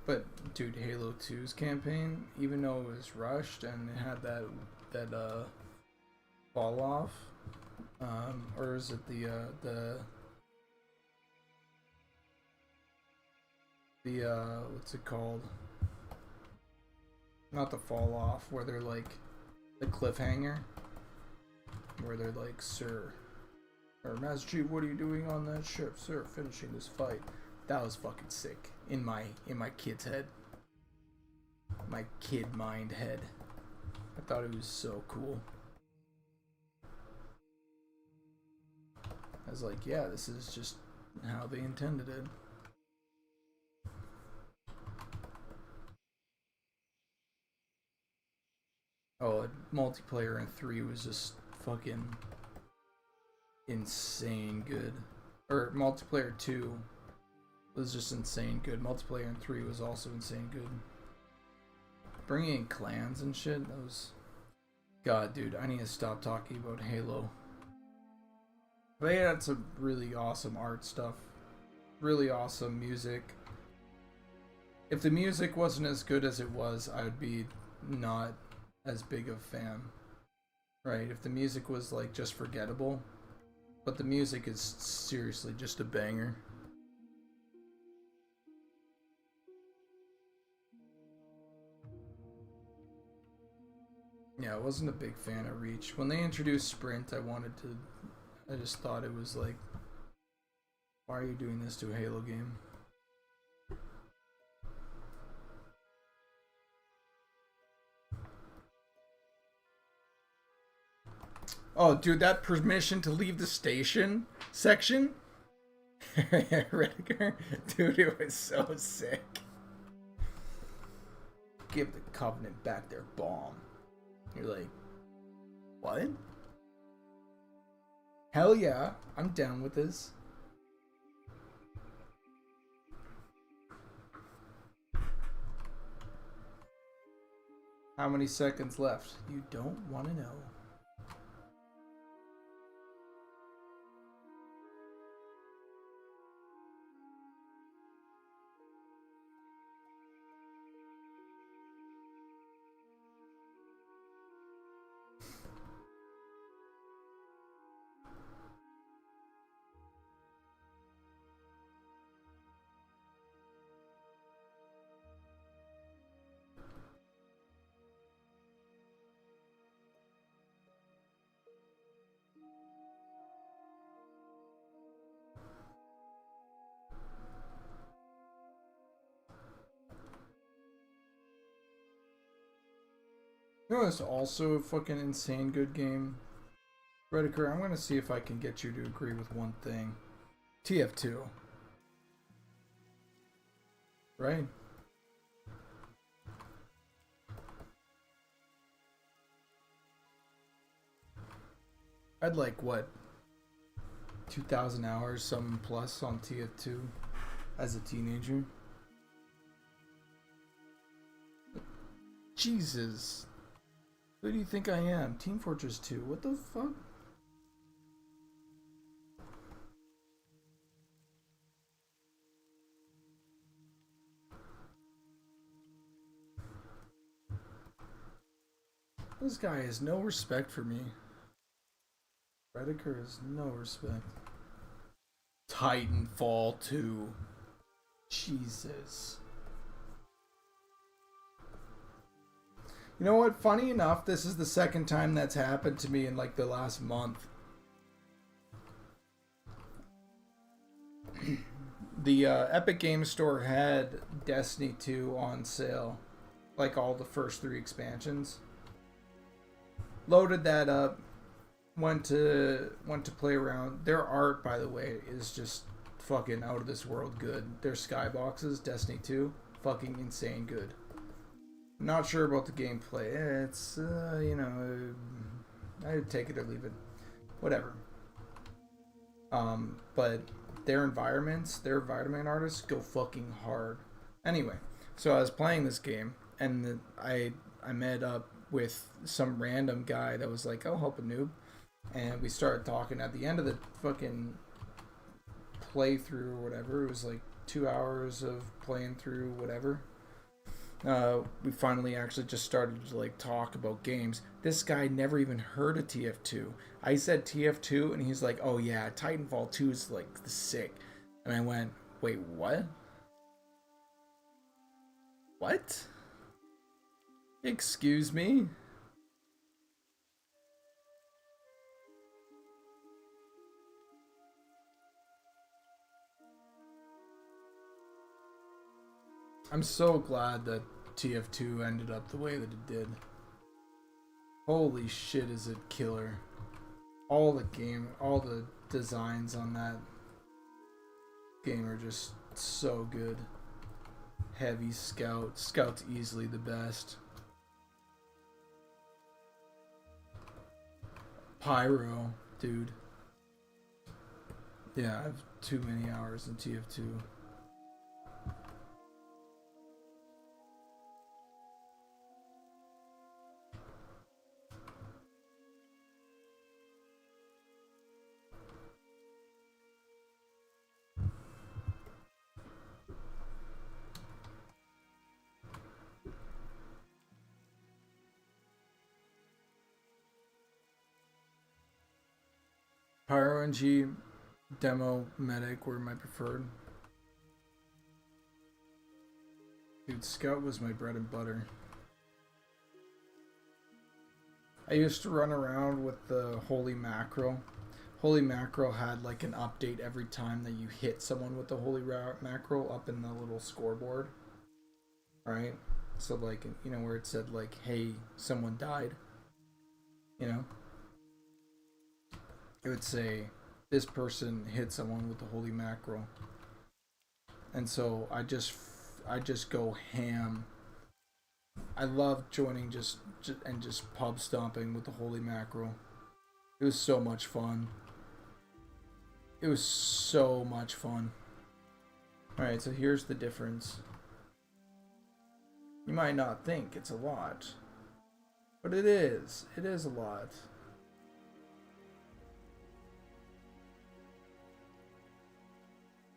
But dude, Halo 2's campaign, even though it was rushed and it had that fall off, or is it the what's it called? Not the fall off, where they're like the cliffhanger, where they're like, "Sir, or Master Chief, what are you doing on that ship, sir? Finishing this fight." That was fucking sick in my kid's head, my kid mind head. I thought it was so cool. I was like, yeah, this is just how they intended it. Oh, multiplayer in 3 was just fucking insane good. Or multiplayer 2 was just insane good. Multiplayer in 3 was also insane good. Bringing in clans and shit, that was... God, dude, I need to stop talking about Halo. They had some really awesome art stuff. Really awesome music. If the music wasn't as good as it was, I would be not as big of a fan. right? If the music was like just forgettable, but the music is seriously just a banger. Yeah, I wasn't a big fan of Reach. When they introduced Sprint, I just thought it was like, why are you doing this to a Halo game? Oh, dude, that permission to leave the station section? Reddiker? Dude, it was so sick. Give the Covenant back their bomb. You're like, what? Hell yeah, I'm down with this. How many seconds left? You don't want to know. You know, it's also a fucking insane good game. Reddiker, I'm gonna see if I can get you to agree with one thing. TF2. Right? I'd like, what, 2,000 hours, something plus on TF2 as a teenager. Jesus. Who do you think I am? Team Fortress 2. What the fuck? This guy has no respect for me. Reddiker has no respect. Titanfall 2. Jesus. You know what? Funny enough, this is the second time that's happened to me in like the last month. The Epic Games Store had Destiny 2 on sale. Like all the first 3 expansions. Loaded that up. Went to play around. Their art, by the way, is just fucking out of this world good. Their skyboxes, Destiny 2, fucking insane good. Not sure about the gameplay. It's, you know, I'd take it or leave it. Whatever. But their environments, their environment artists go fucking hard. Anyway, so I was playing this game, and I met up with some random guy that was like, "I'll help a noob," and we started talking. At the end of the fucking playthrough or whatever, it was like 2 hours of playing through whatever. We finally actually just started to like talk about games. This guy never even heard of TF2. I said TF2 and he's like, "Oh yeah, Titanfall 2 is like sick." And I went, "Wait, what? What? Excuse me?" I'm so glad that TF2 ended up the way that it did. Holy shit, is it killer. All the designs on that game are just so good. Heavy Scout. Scout's easily the best. Pyro, dude. Yeah, I have too many hours in TF2. Pyro and G, Demo, Medic were my preferred. Dude, Scout was my bread and butter. I used to run around with the Holy Mackerel. Holy Mackerel had like an update every time that you hit someone with the Holy Mackerel up in the little scoreboard. Right? So like, you know, where it said like, hey, someone died. You know? It would say, this person hit someone with the Holy Mackerel. And so I just go ham. I love joining just pub stomping with the Holy Mackerel. It was so much fun. It was so much fun. Alright, so here's the difference. You might not think it's a lot, but it is. It is a lot.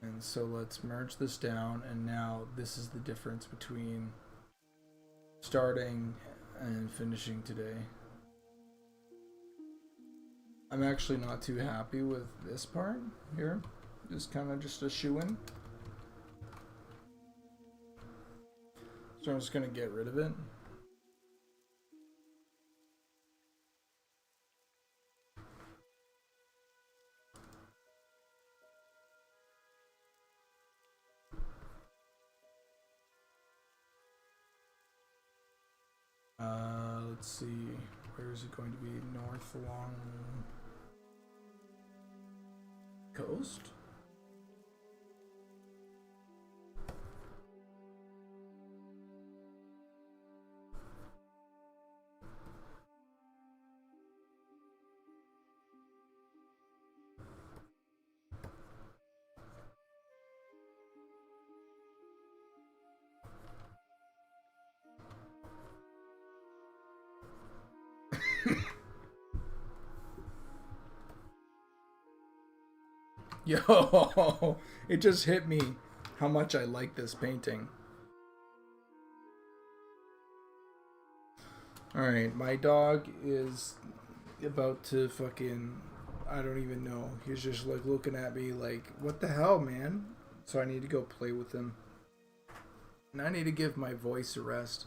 And so let's merge this down, and now this is the difference between starting and finishing today. I'm actually not too happy with this part here. Just kind of just a shoe-in. So I'm just going to get rid of it. Let's see. Where is it going to be? North along coast? Yo, it just hit me how much I like this painting. Alright, my dog is about to fucking, I don't even know. He's just like looking at me like, what the hell, man? So I need to go play with him. And I need to give my voice a rest.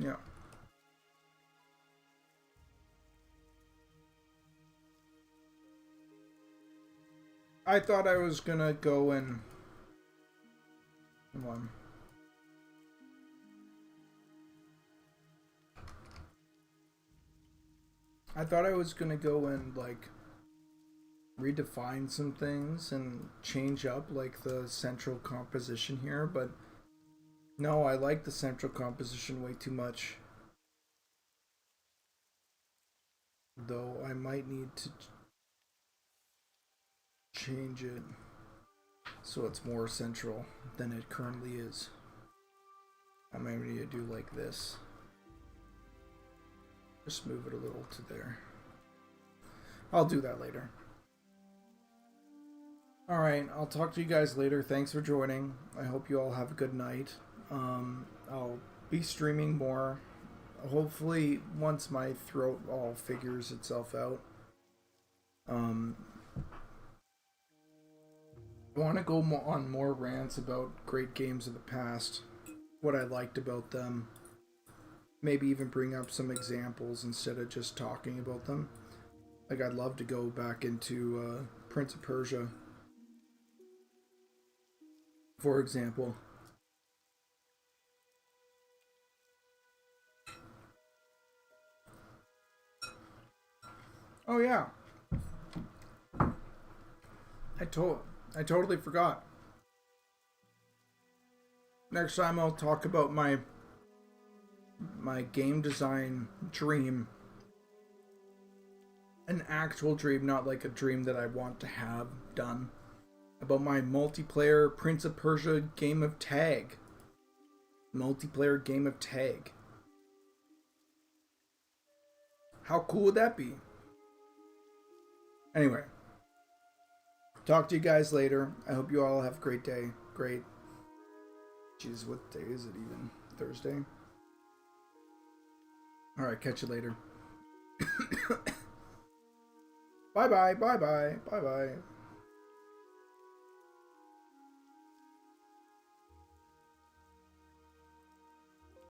Yeah. I thought I was gonna go and... Come on. I thought I was gonna go and, like, redefine some things and change up, like, the central composition here, but... No, I like the central composition way too much. Though I might need to change it so it's more central than it currently is. I might need to do like this. Just move it a little to there. I'll do that later. Alright, I'll talk to you guys later. Thanks for joining. I hope you all have a good night. I'll be streaming more. Hopefully, once my throat all figures itself out. I want to go on more rants about great games of the past. What I liked about them. Maybe even bring up some examples instead of just talking about them. Like, I'd love to go back into Prince of Persia, for example. Oh yeah. I totally forgot. Next time I'll talk about my game design dream. An actual dream, not like a dream that I want to have done. about my multiplayer Prince of Persia game of tag. Multiplayer game of tag. How cool would that be? Anyway, talk to you guys later. I hope you all have a great day. Great. Jeez, what day is it even? Thursday? Alright, catch you later. Bye bye, bye bye, bye bye.